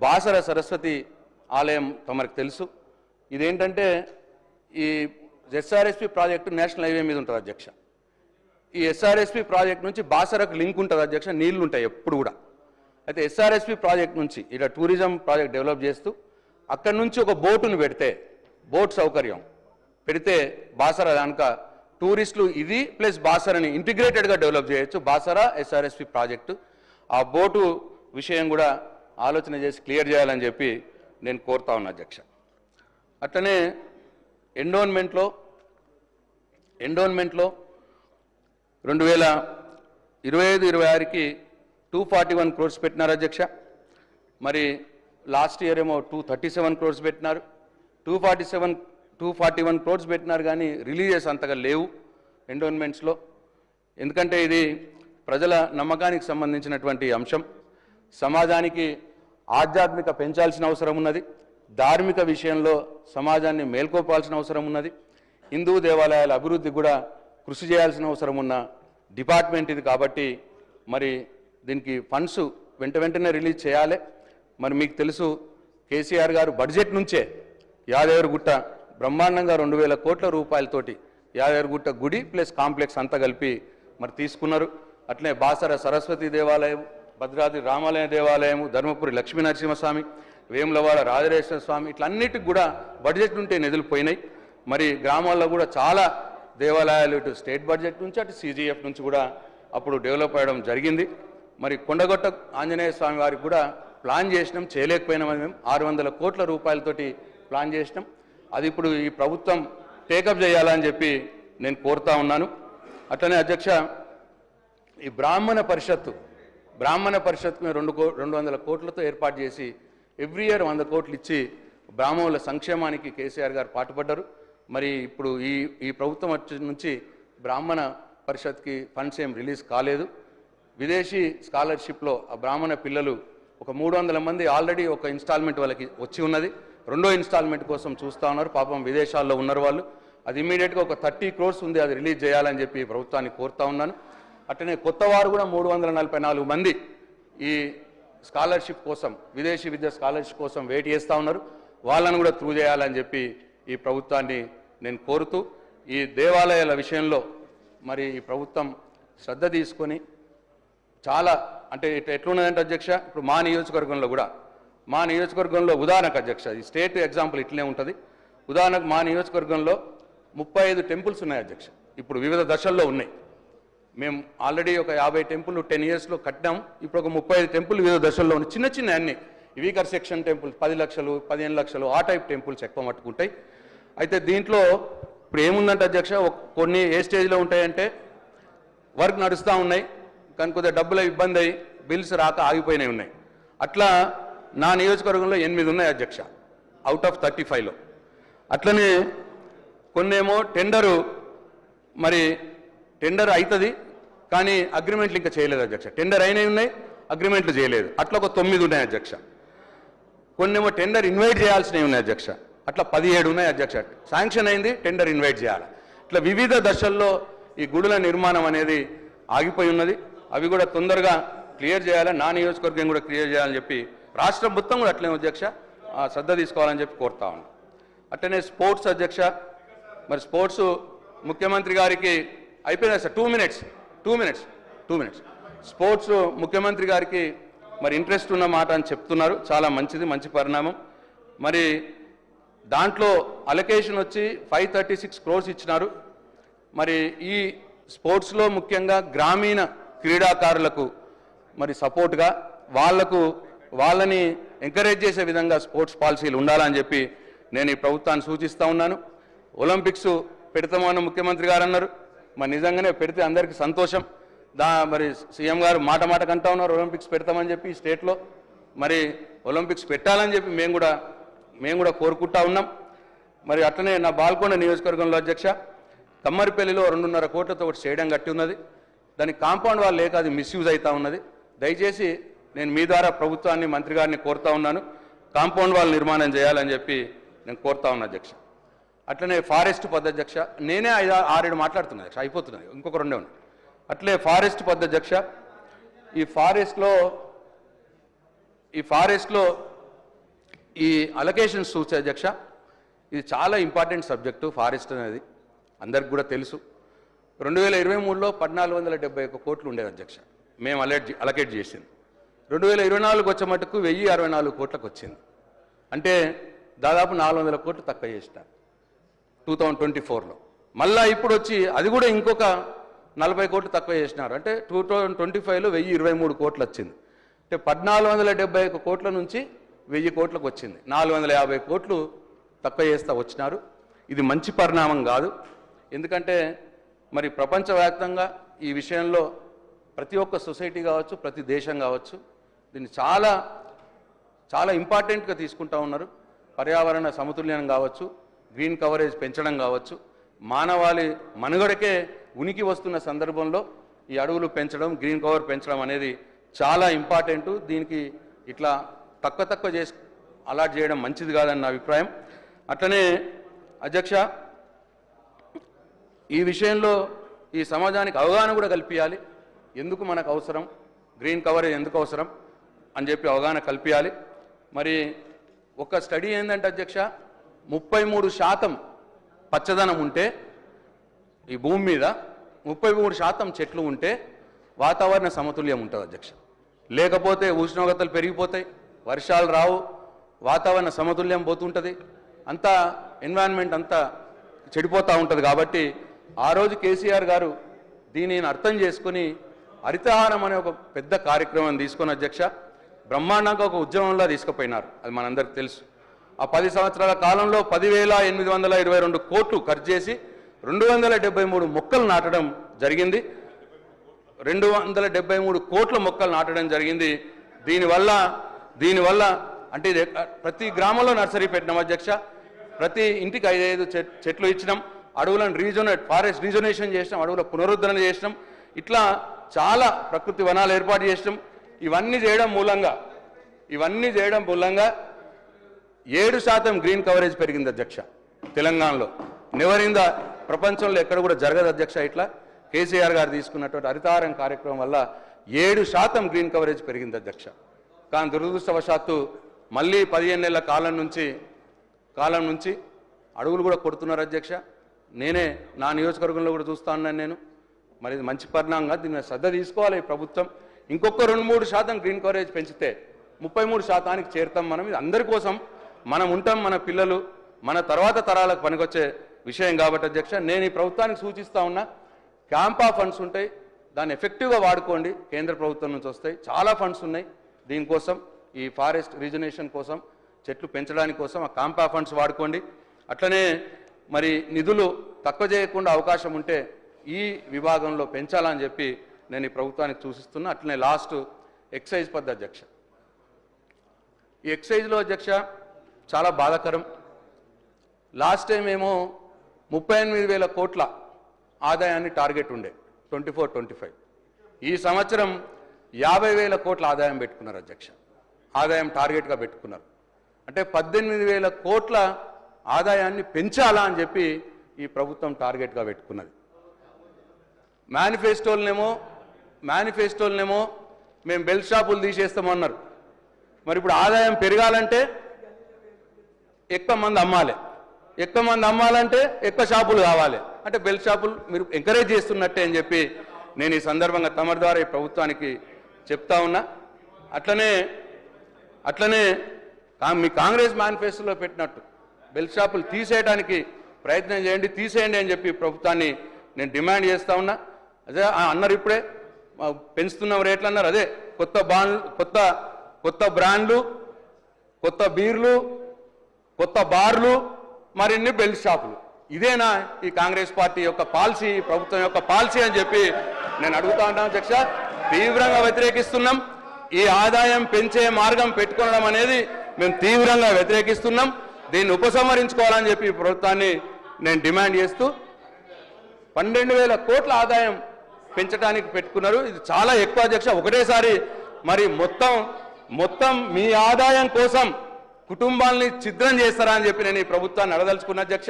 బాసర సరస్వతి ఆలయం తమరికి తెలుసు. ఇదేంటంటే ఈ ఎస్ఆర్ఎస్పి ప్రాజెక్టు నేషనల్ హైవే మీద ఉంటుంది అధ్యక్ష. ఈ ఎస్ఆర్ఎస్పి ప్రాజెక్ట్ నుంచి బాసరకు లింక్ ఉంటుంది అధ్యక్ష. నీళ్లు ఉంటాయి ఎప్పుడు కూడా. అయితే ఎస్ఆర్ఎస్పి ప్రాజెక్ట్ నుంచి ఇలా టూరిజం ప్రాజెక్ట్ డెవలప్ చేస్తూ అక్కడి నుంచి ఒక బోటును పెడితే, బోట్ సౌకర్యం పెడితే బాసర దానిక టూరిస్టులు ఇది ప్లస్ బాసరని ఇంటిగ్రేటెడ్గా డెవలప్ చేయొచ్చు. బాసర ఎస్ఆర్ఎస్పి ప్రాజెక్టు ఆ బోటు విషయం కూడా ఆలోచన చేసి క్లియర్ చేయాలని చెప్పి నేను కోరుతా ఉన్నా అధ్యక్ష. అట్లనే ఎండోన్మెంట్లో 2025-26కి 241 crores పెట్టినారు అధ్యక్ష. మరి లాస్ట్ ఇయర్ ఏమో 237 crores పెట్టినారు. 241 crores పెట్టినారు కానీ రిలీజెస్ అంతగా లేవు ఎండోన్మెంట్స్లో. ఎందుకంటే ఇది ప్రజల నమ్మకానికి సంబంధించినటువంటి అంశం. సమాజానికి ఆధ్యాత్మిక పెంచాల్సిన అవసరం ఉన్నది. ధార్మిక విషయంలో సమాజాన్ని మేల్కొల్పాల్సిన అవసరం ఉన్నది. హిందూ దేవాలయాల అభివృద్ధి కూడా కృషి చేయాల్సిన అవసరం ఉన్న డిపార్ట్మెంట్ ఇది. కాబట్టి మరి దీనికి ఫండ్స్ వెంటనే రిలీజ్ చేయాలి. మరి మీకు తెలుసు కేసీఆర్ గారు బడ్జెట్ నుంచే యాదగిరిగుట్ట బ్రహ్మాండంగా 2000 కోట్ల రూపాయలతోటి యాదగిరిగుట్ట గుడి ప్లస్ కాంప్లెక్స్ అంతా కలిపి మరి తీసుకున్నారు. అట్లనే బాసర సరస్వతి దేవాలయం, భద్రాద్రి రామాలయ దేవాలయము, ధర్మపురి లక్ష్మీ నరసింహస్వామి, వేములవాడ రాజరాజేశ్వర స్వామి, ఇట్లన్నిటికి కూడా బడ్జెట్ నుంటే నిధులు పోయినాయి. మరి గ్రామాల్లో కూడా చాలా దేవాలయాలు ఇటు స్టేట్ బడ్జెట్ నుంచి అటు CGF నుంచి కూడా అప్పుడు డెవలప్ అవ్వడం జరిగింది. మరి కొండగొట్ట ఆంజనేయ స్వామి వారికి కూడా ప్లాన్ చేసినాం, చేయలేకపోయినామని మేము 600 కోట్ల రూపాయలతోటి ప్లాన్ చేసినాం. అది ఇప్పుడు ఈ ప్రభుత్వం టేకప్ చేయాలని చెప్పి నేను కోరుతా ఉన్నాను. అట్లనే అధ్యక్ష, ఈ బ్రాహ్మణ పరిషత్తు మేము 200 కోట్లతో ఏర్పాటు చేసి ఎవ్రీ ఇయర్ 100 కోట్లు ఇచ్చి బ్రాహ్మణుల సంక్షేమానికి కేసీఆర్ గారు పాటుపడ్డారు. మరి ఇప్పుడు ఈ ప్రభుత్వం వచ్చి నుంచి బ్రాహ్మణ పరిషత్కి ఫండ్స్ ఏం రిలీజ్ కాలేదు. విదేశీ స్కాలర్షిప్లో ఆ బ్రాహ్మణ పిల్లలు ఒక 300 మంది ఆల్రెడీ ఒక ఇన్స్టాల్మెంట్ వాళ్ళకి వచ్చి ఉన్నది. రెండో ఇన్స్టాల్మెంట్ కోసం చూస్తూ ఉన్నారు. పాపం విదేశాల్లో ఉన్నారు వాళ్ళు. అది ఇమీడియట్గా ఒక 30 crores ఉంది, అది రిలీజ్ చేయాలని చెప్పి ప్రభుత్వాన్ని కోరుతా ఉన్నాను. అట్లనే కొత్త వారు కూడా 344 మంది ఈ స్కాలర్షిప్ కోసం, విదేశీ విద్య స్కాలర్షిప్ కోసం వెయిట్ చేస్తూ ఉన్నారు. వాళ్ళను కూడా త్రూ చేయాలని చెప్పి ఈ ప్రభుత్వాన్ని నేను కోరుతూ, ఈ దేవాలయాల విషయంలో మరి ఈ ప్రభుత్వం శ్రద్ధ తీసుకొని చాలా అంటే ఎట్లున్నదంటే అధ్యక్ష, ఇప్పుడు మా నియోజకవర్గంలో ఉదాహరణకు అధ్యక్ష, ఈ స్టేట్ ఎగ్జాంపుల్ ఇట్లనే ఉంటుంది. ఉదాహరణకు మా నియోజకవర్గంలో 35 టెంపుల్స్ ఉన్నాయి అధ్యక్ష. ఇప్పుడు వివిధ దశల్లో ఉన్నాయి. మేము ఆల్రెడీ ఒక 50 టెంపుల్ 10 yearsలో కట్టాము. ఇప్పుడు ఒక 35 టెంపుల్ వివిధ దశల్లో ఉన్నాయి. చిన్న చిన్న అన్ని వీకర్ సెక్షన్ టెంపుల్స్ 10 లక్షలు 15 లక్షలు ఆ టైప్ టెంపుల్స్ ఎక్కువ మట్టుకుంటాయి. అయితే దీంట్లో ఇప్పుడు ఏముందంటే అధ్యక్ష, కొన్ని ఏ స్టేజ్లో ఉంటాయంటే వర్క్ నడుస్తూ ఉన్నాయి కానీ కొద్దిగా డబ్బుల ఇబ్బంది అయ్యి బిల్స్ రాక ఆగిపోయినవి ఉన్నాయి. అట్లా నా నియోజకవర్గంలో 8 ఉన్నాయి అధ్యక్ష, అవుట్ ఆఫ్ 35లో. అట్లనే కొన్నేమో టెండర్ అవుతుంది కానీ అగ్రిమెంట్లు ఇంకా చేయలేదు అధ్యక్ష. టెండర్ అయినవి ఉన్నాయి, అగ్రిమెంట్లు చేయలేదు. అట్లా ఒక 9 ఉన్నాయి అధ్యక్ష. కొన్నేమో టెండర్ ఇన్వైట్ చేయాల్సినవి ఉన్నాయి అధ్యక్ష. అట్లా 17 ఉన్నాయి అధ్యక్ష. శాంక్షన్ అయింది, టెండర్ ఇన్వైట్ చేయాలి. ఇట్లా వివిధ దశల్లో ఈ గుడుల నిర్మాణం అనేది ఆగిపోయి ఉన్నది. అవి కూడా తొందరగా క్లియర్ చేయాలి, నా నియోజకవర్గం కూడా క్లియర్ చేయాలని చెప్పి రాష్ట్రం మొత్తం కూడా అట్లనే అధ్యక్ష శ్రద్ధ తీసుకోవాలని చెప్పి కోరుతా ఉన్నాను. అట్లనే స్పోర్ట్స్ అధ్యక్ష, మరి స్పోర్ట్స్ ముఖ్యమంత్రి గారికి అయిపోయింది సార్. 2 minutes. స్పోర్ట్స్ ముఖ్యమంత్రి గారికి మరి ఇంట్రెస్ట్ ఉన్న మాట అని చెప్తున్నారు. చాలా మంచిది, మంచి పరిణామం. మరి దాంట్లో అలొకేషన్ వచ్చి 536 crores ఇచ్చినారు. మరి ఈ స్పోర్ట్స్లో ముఖ్యంగా గ్రామీణ క్రీడాకారులకు మరి సపోర్ట్గా వాళ్ళని ఎంకరేజ్ చేసే విధంగా స్పోర్ట్స్ పాలసీలు ఉండాలని చెప్పి నేను ఈ ప్రభుత్వాన్ని సూచిస్తూ ఉన్నాను. ఒలింపిక్స్ పెడతామన్న ముఖ్యమంత్రి గారు అన్నారు. మరి నిజంగానే పెడితే అందరికీ సంతోషం. మరి సీఎం గారు మాట కంటా ఉన్నారు ఒలింపిక్స్ పెడతామని చెప్పి స్టేట్లో. మరి ఒలింపిక్స్ పెట్టాలని చెప్పి మేము కూడా కోరుకుంటా ఉన్నాం. మరి అట్లనే నా బాల్కొండ నియోజకవర్గంలో అధ్యక్ష, కమ్మరిపల్లిలో 2.5 కోట్లతో ఒకటి స్టేడియం కట్టి ఉన్నది. దానికి కాంపౌండ్ వాళ్ళు లేక అది మిస్యూజ్ అవుతూ ఉన్నది. దయచేసి నేను మీ ద్వారా ప్రభుత్వాన్ని, మంత్రి గారిని కోరుతా ఉన్నాను, కాంపౌండ్ వాల్ నిర్మాణం చేయాలని చెప్పి నేను కోరుతా ఉన్నా అధ్యక్ష. అట్లనే ఫారెస్ట్ పద్ధతి అధ్యక్ష, నేనే 5-6 మాట్లాడుతున్నా అధ్యక్ష, అయిపోతున్నాయి, ఇంకొక 2 ఉన్నాయి. అట్లే ఫారెస్ట్ పద్ధతి అధ్యక్ష, ఈ ఫారెస్ట్లో ఈ అలొకేషన్స్ చూసే అధ్యక్ష, ఇది చాలా ఇంపార్టెంట్ సబ్జెక్టు. ఫారెస్ట్ అనేది అందరికి కూడా తెలుసు. 2023లో 1471 కోట్లు ఉండేది అధ్యక్ష, మేము అలొకేట్ చేసింది. 2024 వచ్చే మటుకు 1064 కోట్లకు వచ్చింది. అంటే దాదాపు 400 కోట్లు తక్కువ చేసినారు 2024లో. మళ్ళా ఇప్పుడు వచ్చి అది కూడా ఇంకొక 40 కోట్లు తక్కువ చేసినారు. అంటే 2025లో 1023 కోట్లు వచ్చింది. అంటే 1471 కోట్ల నుంచి 1000 కోట్లకు వచ్చింది. 450 కోట్లు తక్కువ చేస్తూ వచ్చినారు. ఇది మంచి పరిణామం కాదు. ఎందుకంటే మరి ప్రపంచవ్యాప్తంగా ఈ విషయంలో ప్రతి ఒక్క సొసైటీ కావచ్చు, ప్రతి దేశం కావచ్చు, దీన్ని చాలా చాలా ఇంపార్టెంట్గా తీసుకుంటా ఉన్నారు. పర్యావరణ సమతుల్యం కావచ్చు, గ్రీన్ కవరేజ్ పెంచడం కావచ్చు, మానవాళి మనుగడకే ఉనికి వస్తున్న సందర్భంలో ఈ అడవులు పెంచడం, గ్రీన్ కవర్ పెంచడం అనేది చాలా ఇంపార్టెంటు. దీనికి ఇట్లా తక్కువ చేసి అలాట్ చేయడం మంచిది కాదని నా అభిప్రాయం. అట్లనే అధ్యక్ష, ఈ విషయంలో ఈ సమాజానికి అవగాహన కూడా కల్పించాలి. ఎందుకు మనకు అవసరం, గ్రీన్ కవరేజ్ ఎందుకు అవసరం అని చెప్పి అవగాహన కల్పించాలి. మరి ఒక స్టడీ ఏంటంటే అధ్యక్ష, 33% పచ్చదనం ఉంటే ఈ భూమి మీద 33% చెట్లు ఉంటే వాతావరణ సమతుల్యం ఉంటుంది అధ్యక్ష. లేకపోతే ఉష్ణోగ్రతలు పెరిగిపోతాయి, వర్షాలు రావు, వాతావరణ సమతుల్యం పోతుంటుంది, అంతా ఎన్విరాన్మెంట్ అంతా చెడిపోతూ ఉంటుంది. కాబట్టి ఆ రోజు కేసీఆర్ గారు దీనిని అర్థం చేసుకుని హరితహారం అనే ఒక పెద్ద కార్యక్రమం తీసుకుని అధ్యక్ష బ్రహ్మాండంగా ఒక ఉద్యమంలో తీసుకుపోయినారు. అది మనందరికీ తెలుసు. ఆ 10 సంవత్సరాల కాలంలో 10,822 కోట్లు ఖర్చు చేసి 273 మొక్కలు నాటడం జరిగింది. 273 కోట్ల మొక్కలు నాటడం జరిగింది. దీనివల్ల అంటే ఇది ప్రతి గ్రామంలో నర్సరీ పెట్టినాం అధ్యక్ష. ప్రతి ఇంటికి 5 చెట్లు ఇచ్చినాం. అడవులను ఫారెస్ట్ రీజనరేషన్ చేసినాం, అడవుల పునరుద్ధరణ చేసినాం. ఇట్లా చాలా ప్రకృతి వనాలు ఏర్పాటు చేసినాం. ఇవన్నీ చేయడం మూలంగా 7% గ్రీన్ కవరేజ్ పెరిగింది అధ్యక్ష తెలంగాణలో. నెవరింద ప్రపంచంలో ఎక్కడ కూడా జరగదు అధ్యక్ష. ఇట్లా కేసీఆర్ గారు తీసుకున్నటువంటి హరితహారం కార్యక్రమం వల్ల 7% గ్రీన్ కవరేజ్ పెరిగింది అధ్యక్ష. కానీ దురదృష్టవశాత్తు మళ్ళీ 15 నెలల కాలం నుంచి అడవులు కూడా కొడుతున్నారు అధ్యక్ష. నేనే నా నియోజకవర్గంలో కూడా చూస్తా ఉన్నాను నేను. మరి ఇది మంచి పరిణామంగా దీన్ని శ్రద్ధ తీసుకోవాలి ఈ ప్రభుత్వం. ఇంకొక 2-3% గ్రీన్ కవరేజ్ పెంచితే 33%కి చేరుతాం మనం. ఇది అందరి కోసం మనం ఉంటాం, మన పిల్లలు మన తర్వాత తరాలకు పనికొచ్చే విషయం కాబట్టి అధ్యక్ష నేను ఈ ప్రభుత్వానికి సూచిస్తా ఉన్నా. క్యాంపా ఫండ్స్ ఉంటాయి, దాన్ని ఎఫెక్టివ్గా వాడుకోండి. కేంద్ర ప్రభుత్వం నుంచి వస్తాయి, చాలా ఫండ్స్ ఉన్నాయి దీనికోసం, ఈ ఫారెస్ట్ రీజనరేషన్ కోసం, చెట్లు పెంచడానికి కోసం ఆ క్యాంపా ఫండ్స్ వాడుకోండి. అట్లనే మరి నిధులు తక్కువ చేయకుండా అవకాశం ఉంటే ఈ విభాగంలో పెంచాలని చెప్పి నేను ఈ ప్రభుత్వానికి సూచిస్తున్నా. అట్లనే లాస్ట్ ఎక్సైజ్ పద్ధతి అధ్యక్ష. ఈ ఎక్సైజ్లో అధ్యక్ష చాలా బాధాకరం. లాస్ట్ టైం ఏమో 38,000 కోట్ల ఆదాయాన్ని టార్గెట్ ఉండే 24-25. ఈ సంవత్సరం 50,000 కోట్ల ఆదాయం పెట్టుకున్నారు అధ్యక్ష. ఆదాయం టార్గెట్గా పెట్టుకున్నారు. అంటే 18,000 కోట్ల ఆదాయాన్ని పెంచాలా అని చెప్పి ఈ ప్రభుత్వం టార్గెట్గా పెట్టుకున్నది. మేనిఫెస్టోలనేమో మేము బెల్ట్ షాపులు తీసేస్తామన్నారు. మరి ఇప్పుడు ఆదాయం పెరగాలంటే ఎక్కువ మంది అమ్మాలంటే ఎక్కువ షాపులు కావాలి. అంటే బెల్ట్ షాపులు మీరు ఎంకరేజ్ చేస్తున్నట్టే అని చెప్పి నేను ఈ సందర్భంగా తమరి ద్వారా ఈ ప్రభుత్వానికి చెప్తా ఉన్నా. అట్లనే మీ కాంగ్రెస్ మేనిఫెస్టోలో పెట్టినట్టు బెల్ట్ షాపులు తీసేయడానికి ప్రయత్నం చేయండి, తీసేయండి అని చెప్పి ప్రభుత్వాన్ని నేను డిమాండ్ చేస్తా ఉన్నా. అదే అన్నారు ఇప్పుడే పెంచుతున్న రేట్లు అన్నారు. అదే కొత్త బ్రాండ్లు, కొత్త బీర్లు, కొత్త బార్లు, మరిన్ని బెల్ట్ షాపులు. ఇదేనా ఈ కాంగ్రెస్ పార్టీ యొక్క పాలసీ, ప్రభుత్వం యొక్క పాలసీ అని చెప్పి నేను అడుగుతా ఉంటాను అధ్యక్ష. తీవ్రంగా వ్యతిరేకిస్తున్నాం. ఈ ఆదాయం పెంచే మార్గం పెట్టుకోవడం అనేది మేము తీవ్రంగా వ్యతిరేకిస్తున్నాం. దీన్ని ఉపసంహరించుకోవాలని చెప్పి ప్రభుత్వాన్ని నేను డిమాండ్ చేస్తూ 12,000 కోట్ల ఆదాయం పెంచడానికి పెట్టుకున్నారు. ఇది చాలా ఎక్కువ అధ్యక్ష. ఒకటేసారి మరి మొత్తం మీ ఆదాయం కోసం కుటుంబాలని ఛిద్రం చేస్తారా అని చెప్పి నేను ఈ ప్రభుత్వాన్ని అడదలుచుకున్న అధ్యక్ష.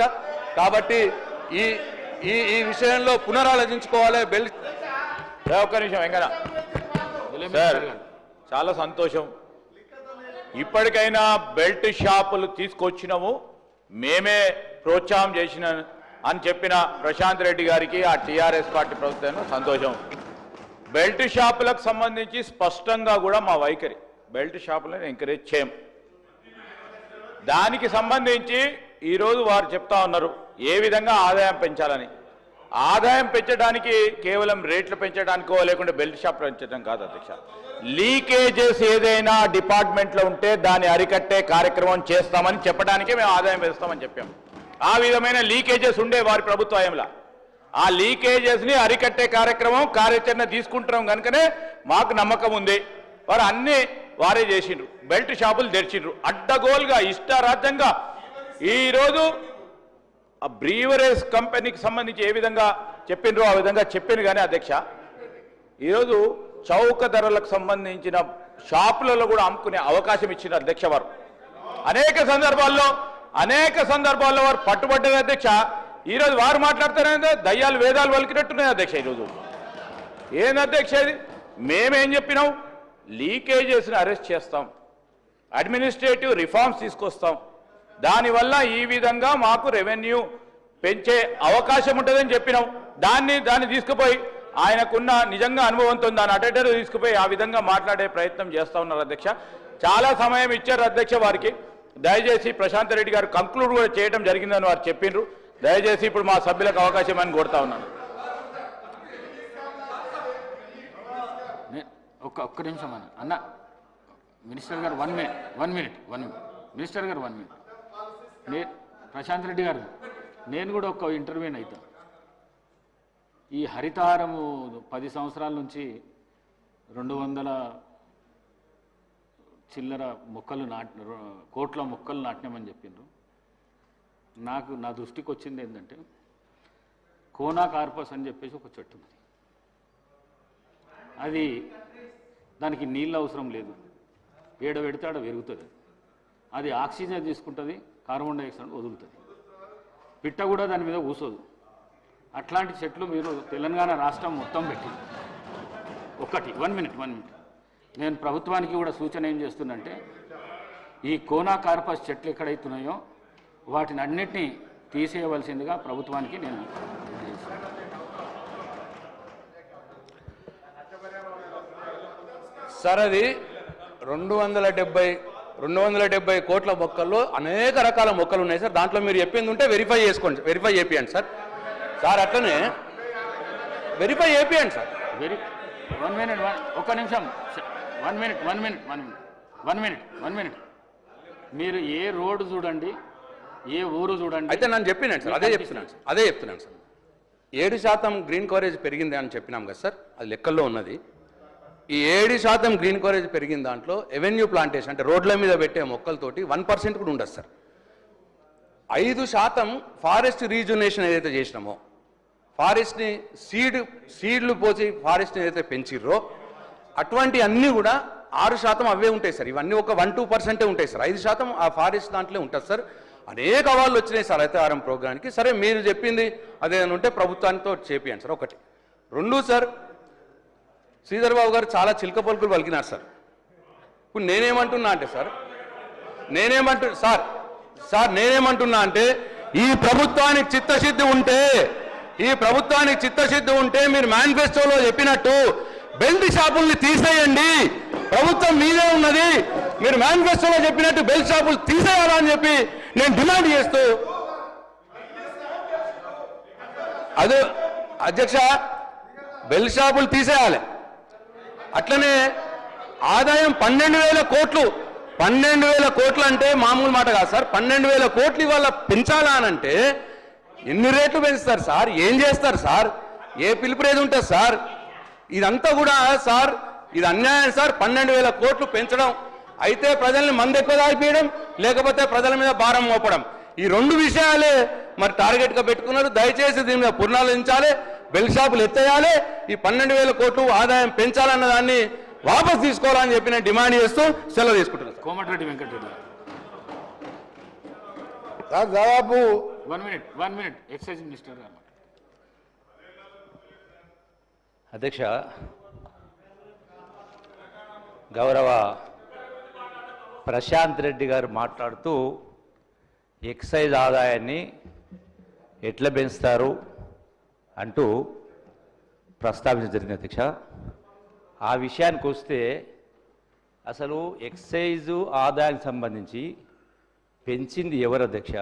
కాబట్టి ఈ విషయంలో పునరాలోచించుకోవాలి. ఒక్క నిమిషం వెంకన్న సార్, చాలా సంతోషం. ఇప్పటికైనా బెల్ట్ షాపులు తీసుకొచ్చినాము, మేమే ప్రోత్సాహం చేసిన అని చెప్పిన ప్రశాంత్ రెడ్డి గారికి ఆ టీఆర్ఎస్ పార్టీ ప్రభుత్వం సంతోషం. బెల్ట్ షాపులకు సంబంధించి స్పష్టంగా కూడా మా వైఖరి, బెల్ట్ షాపులను ఎంకరేజ్ చేయం. దానికి సంబంధించి ఈరోజు వారు చెప్తా ఉన్నారు ఏ విధంగా ఆదాయం పెంచాలని. ఆదాయం పెంచడానికి కేవలం రేట్లు పెంచడానికో లేకుంటే బెల్ట్ షాప్ పెంచడం కాదు అధ్యక్ష. లీకేజెస్ ఏదైనా డిపార్ట్మెంట్లో ఉంటే దాన్ని అరికట్టే కార్యక్రమం చేస్తామని చెప్పడానికే మేము ఆదాయం పెంచుతామని చెప్పాం. ఆ విధమైన లీకేజెస్ ఉండే వారి ప్రభుత్వంలో ఆ లీకేజెస్ని అరికట్టే కార్యాచరణ తీసుకుంటున్నాం కనుకనే మాకు నమ్మకం ఉంది. వారు అన్ని వారే చేసిండ్రు, బెల్ట్ షాపులు తెరిచిండ్రు అడ్డగోలుగా ఇష్టారాజ్యంగా. ఈరోజు ఆ బ్రీవరేజ్ కంపెనీకి సంబంధించి ఏ విధంగా చెప్పిండ్రో ఆ విధంగా చెప్పిండ్రు. కానీ అధ్యక్ష ఈరోజు చౌక ధరలకు సంబంధించిన షాపులలో కూడా అమ్ముకునే అవకాశం ఇచ్చిన అధ్యక్ష వారు అనేక సందర్భాల్లో వారు పట్టుబడ్డారు అధ్యక్ష. ఈరోజు వారు మాట్లాడతారంటే దయ్యాలు వేదాలు వలికినట్టున్నాయి అధ్యక్ష. ఈరోజు ఏంది అధ్యక్ష ఇది? మేమేం చెప్పినాం? లీకేజెస్ని అరెస్ట్ చేస్తాం, అడ్మినిస్ట్రేటివ్ రిఫార్మ్స్ తీసుకొస్తాం, దానివల్ల ఈ విధంగా మాకు రెవెన్యూ పెంచే అవకాశం ఉంటుందని చెప్పినాం. దాన్ని తీసుకుపోయి ఆయనకున్న నిజంగా అనుభవంతో దాన్ని అటెండర్ తీసుకుపోయి ఆ విధంగా మాట్లాడే ప్రయత్నం చేస్తూ ఉన్నారు అధ్యక్ష. చాలా సమయం ఇచ్చారు అధ్యక్ష వారికి. దయచేసి ప్రశాంత్ రెడ్డి గారు కంక్లూడ్ కూడా చేయడం జరిగిందని వారు చెప్పిండ్రు. దయచేసి ఇప్పుడు మా సభ్యులకు అవకాశం అని కోరుతా ఉన్నాను. ఒక్క నిమిషం అన్న మినిస్టర్ గారు 1 మినిట్ మినిస్టర్ గారు 1 మినిట్. ప్రశాంత్ రెడ్డి గారు నేను కూడా ఒక ఇంటర్వ్యూని అవుతా. ఈ హరితహారము 10 సంవత్సరాల నుంచి 200 చిల్లర మొక్కలు కోట్ల మొక్కలు నాటినామని చెప్పిండ్రు. నా దృష్టికి వచ్చింది ఏంటంటే కోనా కార్పస్ అని చెప్పేసి ఒక చెట్టు ఉంది. అది దానికి నీళ్ళు అవసరం లేదు, ఏడ పెడితే ఆడ పెరుగుతుంది. అది ఆక్సిజన్ తీసుకుంటుంది, కార్బన్ డైఆక్సైడ్ వదులుతుంది. పిట్ట కూడా దాని మీద కూసోదు. అట్లాంటి చెట్లు మీరు తెలంగాణ రాష్ట్రం మొత్తం పెట్టింది. 1 మినిట్ నేను ప్రభుత్వానికి కూడా సూచన ఏం చేస్తున్నంటే ఈ కోనా కార్పస్ చెట్లు ఎక్కడైతున్నాయో వాటిని అన్నిటినీ తీసేయవలసిందిగా ప్రభుత్వానికి నేను సార్ అది 270 కోట్ల మొక్కల్లో అనేక రకాల మొక్కలు ఉన్నాయి సార్. దాంట్లో మీరు చెప్పింది ఉంటే వెరిఫై చేపియండి సార్. అట్లనే వెరిఫై చేపియండి సార్. 1 మినిట్ ఒక్క నిమిషం 1 మినిట్ మీరు ఏ రోడ్డు చూడండి, ఏ ఊరు చూడండి. అయితే నేను చెప్పినాను సార్, అదే చెప్తున్నాను సార్. 7% గ్రీన్ కవరేజ్ పెరిగింది అని చెప్పినాం కదా సార్, అది లెక్కల్లో ఉన్నది. ఈ 7% గ్రీన్ కవరేజ్ పెరిగిన దాంట్లో ఎవెన్యూ ప్లాంటేషన్ అంటే రోడ్ల మీద పెట్టే మొక్కలతోటి 1% కూడా ఉండదు సార్. 5% ఫారెస్ట్ రీజునేషన్ ఏదైతే చేసినామో, ఫారెస్ట్ని సీడ్లు పోసి ఫారెస్ట్ని ఏదైతే పెంచిర్రో అటువంటి అన్నీ కూడా 6% అవే ఉంటాయి సార్. ఇవన్నీ ఒక 1-2% ఉంటాయి సార్. 5% ఆ ఫారెస్ట్ దాంట్లో ఉంటుంది సార్. అనేక అవార్డులు వచ్చినాయి సార్ హరితహారం ప్రోగ్రామ్కి. సరే మీరు చెప్పింది అదేదైనా ఉంటే ప్రభుత్వానితో చేపియండి సార్. 1 2 సార్, శ్రీధర్ బాబు గారు చాలా చిలక పలుకులు పలికినారు సార్. ఇప్పుడు నేనేమంటున్నా అంటే ఈ ప్రభుత్వానికి చిత్తశుద్ధి ఉంటే మీరు మేనిఫెస్టోలో చెప్పినట్టు బెల్ట్ షాపుల్ని తీసేయండి. ప్రభుత్వం మీదే ఉన్నది, మీరు మేనిఫెస్టోలో చెప్పినట్టు బెల్ట్ షాపులు తీసేయాలని చెప్పి నేను డిమాండ్ చేస్తూ అదే అధ్యక్ష బెల్ట్ షాపులు తీసేయాలి. అట్లనే ఆదాయం 12,000 కోట్లు. 12,000 కోట్లు అంటే మామూలు మాట కాదు సార్. 12,000 కోట్లు ఇవాళ పెంచాలా అనంటే ఎన్ని రేట్లు పెంచుతారు సార్? ఏం చేస్తారు సార్? ఏ పిలుపురేది ఉంటుంది సార్? ఇదంతా కూడా సార్ ఇది అన్యాయం సార్. 12,000 కోట్లు పెంచడం, అయితే ప్రజల్ని మందు ఎక్కువ తాగిపోయడం, లేకపోతే ప్రజల మీద భారం మోపడం, ఈ 2 విషయాలే మరి టార్గెట్గా పెట్టుకున్నారు. దయచేసి దీని మీద పునరాలోచించాలి, బెల్ట్ షాపులు ఎత్తేయాలి, ఈ 12,000 కోట్లు ఆదాయం పెంచాలన్న దాన్ని వాపస్ తీసుకోవాలని చెప్పి నేను డిమాండ్ చేస్తూ సెలవు తీసుకుంటున్నాను. కోమటిరెడ్డి వెంకటరెడ్డి సార్ దాదాపు 1 మినిట్ ఎక్సైజ్ మినిస్టర్ గారు. అధ్యక్ష, గౌరవ ప్రశాంత్ రెడ్డి గారు మాట్లాడుతూ ఎక్సైజ్ ఆదాయాన్ని ఎట్లా పెంచుతారు అంటూ ప్రస్తావించడం జరిగింది అధ్యక్ష. ఆ విషయానికి వస్తే అసలు ఎక్సైజు ఆదాయానికి సంబంధించి పెంచింది ఎవరు అధ్యక్ష?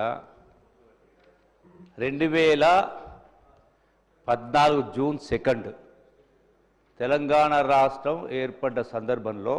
2014 జూన్ 2 తెలంగాణ రాష్ట్రం ఏర్పడ్డ సందర్భంలో